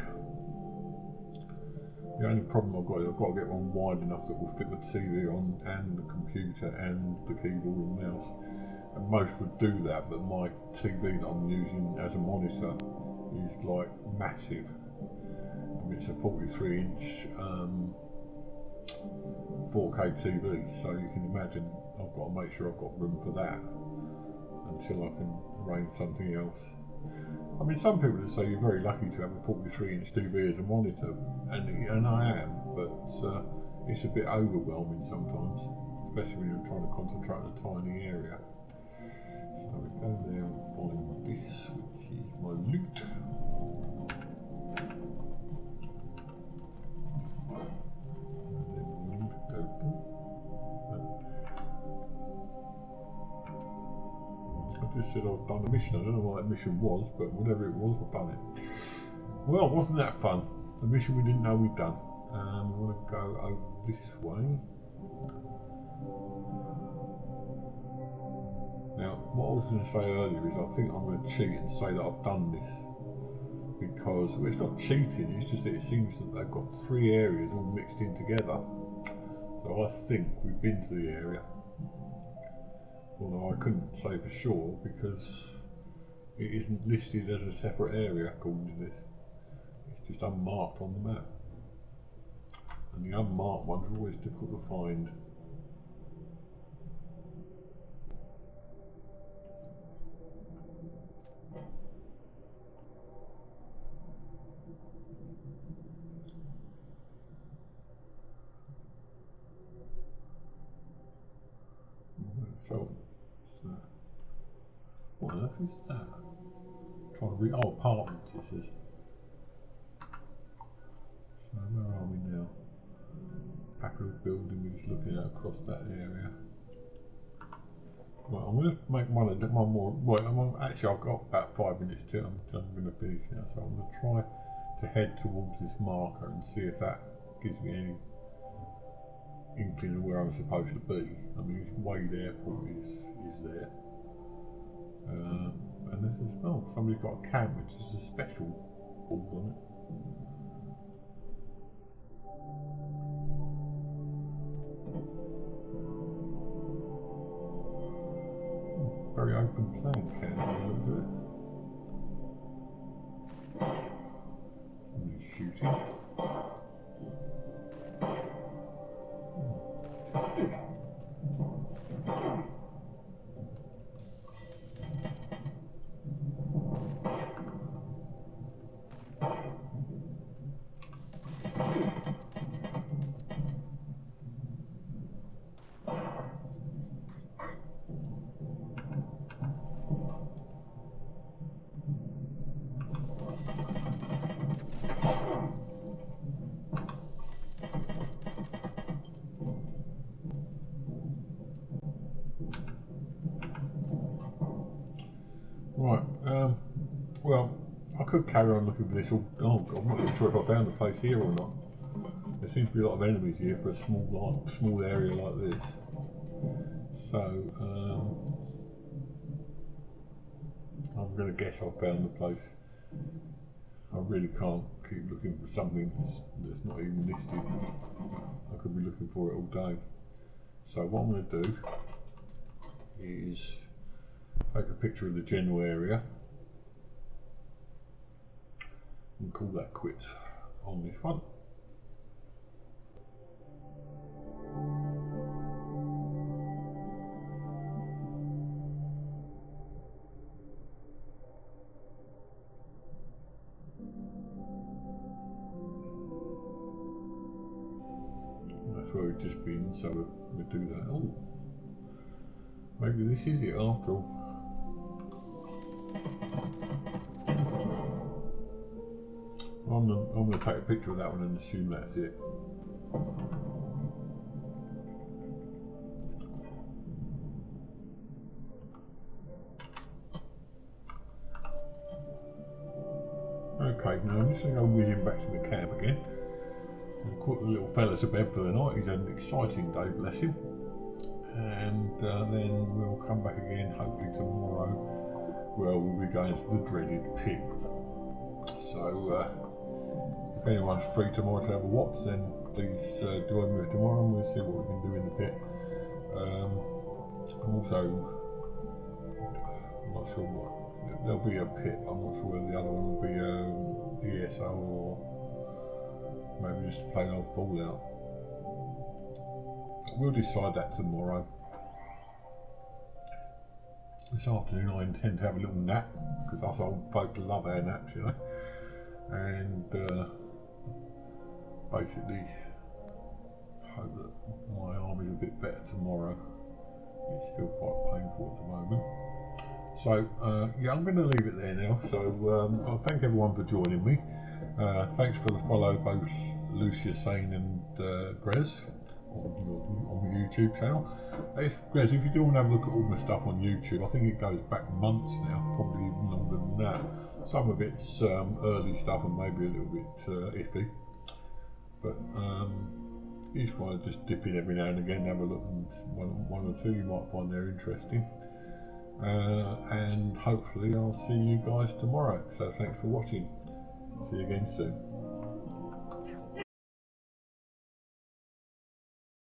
The only problem I've got is I've got to get one wide enough that will fit the TV on and the computer and the keyboard and mouse. And most would do that, but my TV that I'm using as a monitor is like massive. I mean, it's a 43-inch 4K TV, so you can imagine I've got to make sure I've got room for that until I can arrange something else. I mean, some people would say you're very lucky to have a 43-inch TV as a monitor, and I am, but it's a bit overwhelming sometimes, especially when you're trying to concentrate on a tiny area. So we go there and find this, which is my loot. I just said I've done a mission. I don't know what that mission was, but whatever it was, I've done it. Well, wasn't that fun? The mission we didn't know we'd done. And we want to go over this way. Now, what I was going to say earlier is I think I'm going to cheat and say that I've done this. Because, well, it's not cheating, it's just that it seems that they've got 3 areas all mixed in together. So I think we've been to the area. Although I couldn't say for sure because it isn't listed as a separate area according to this. It's just unmarked on the map. And the unmarked ones are always difficult to find. So, what on earth is that? Trying to read. Oh, apartments, it says. So, where are we now? Back of the building, we're just looking at across that area. Right, I'm going to make one more. Well, actually, I've got about 5 minutes to. I'm going to finish now, so I'm going to try to head towards this marker and see if that gives me any inkling of where I'm supposed to be. I mean, Wade Airport is there. And this is, oh, somebody's got a cam, which is a special board on it. Very open plan cam, looks at it. Somebody's shooting. Right, well, I could carry on looking for this. Oh God, I'm not even sure if I found the place here or not. There seems to be a lot of enemies here for a small area like this. So, I'm going to guess I've found the place. I really can't keep looking for something that's not even listed. I could be looking for it all day. So what I'm going to do is take a picture of the general area and call that quits on this one. that's where we've just been, so we'll do that. Oh, maybe this is it after all. I'm going to take a picture of that one and assume that's it. Okay, now I'm just going to go whizzing back to the camp again. I've put the little fella to bed for the night. He's had an exciting day, bless him. And then we'll come back again, hopefully tomorrow, where we'll be going to the dreaded pit. So, if anyone's free tomorrow to have a watch, then please join me tomorrow and we'll see what we can do in the pit. I'm not sure what. There'll be a pit. I'm not sure whether the other one will be the ESO or maybe just a plain old Fallout. We'll decide that tomorrow. This afternoon I intend to have a little nap, because us old folk love our naps, you know. And basically hope that my arm is a bit better tomorrow. It's still quite painful at the moment. So yeah, I'm going to leave it there now. So I'll thank everyone for joining me. Thanks for the follow, both Lucia Sane and Grez on the YouTube channel. Grez, if you do want to have a look at all my stuff on YouTube, I think it goes back months now, probably even longer than that. Some of it's early stuff and maybe a little bit iffy, but you just want to just dip in every now and again, have a look, and one or two you might find they're interesting. And hopefully I'll see you guys tomorrow. So thanks for watching. See you again soon.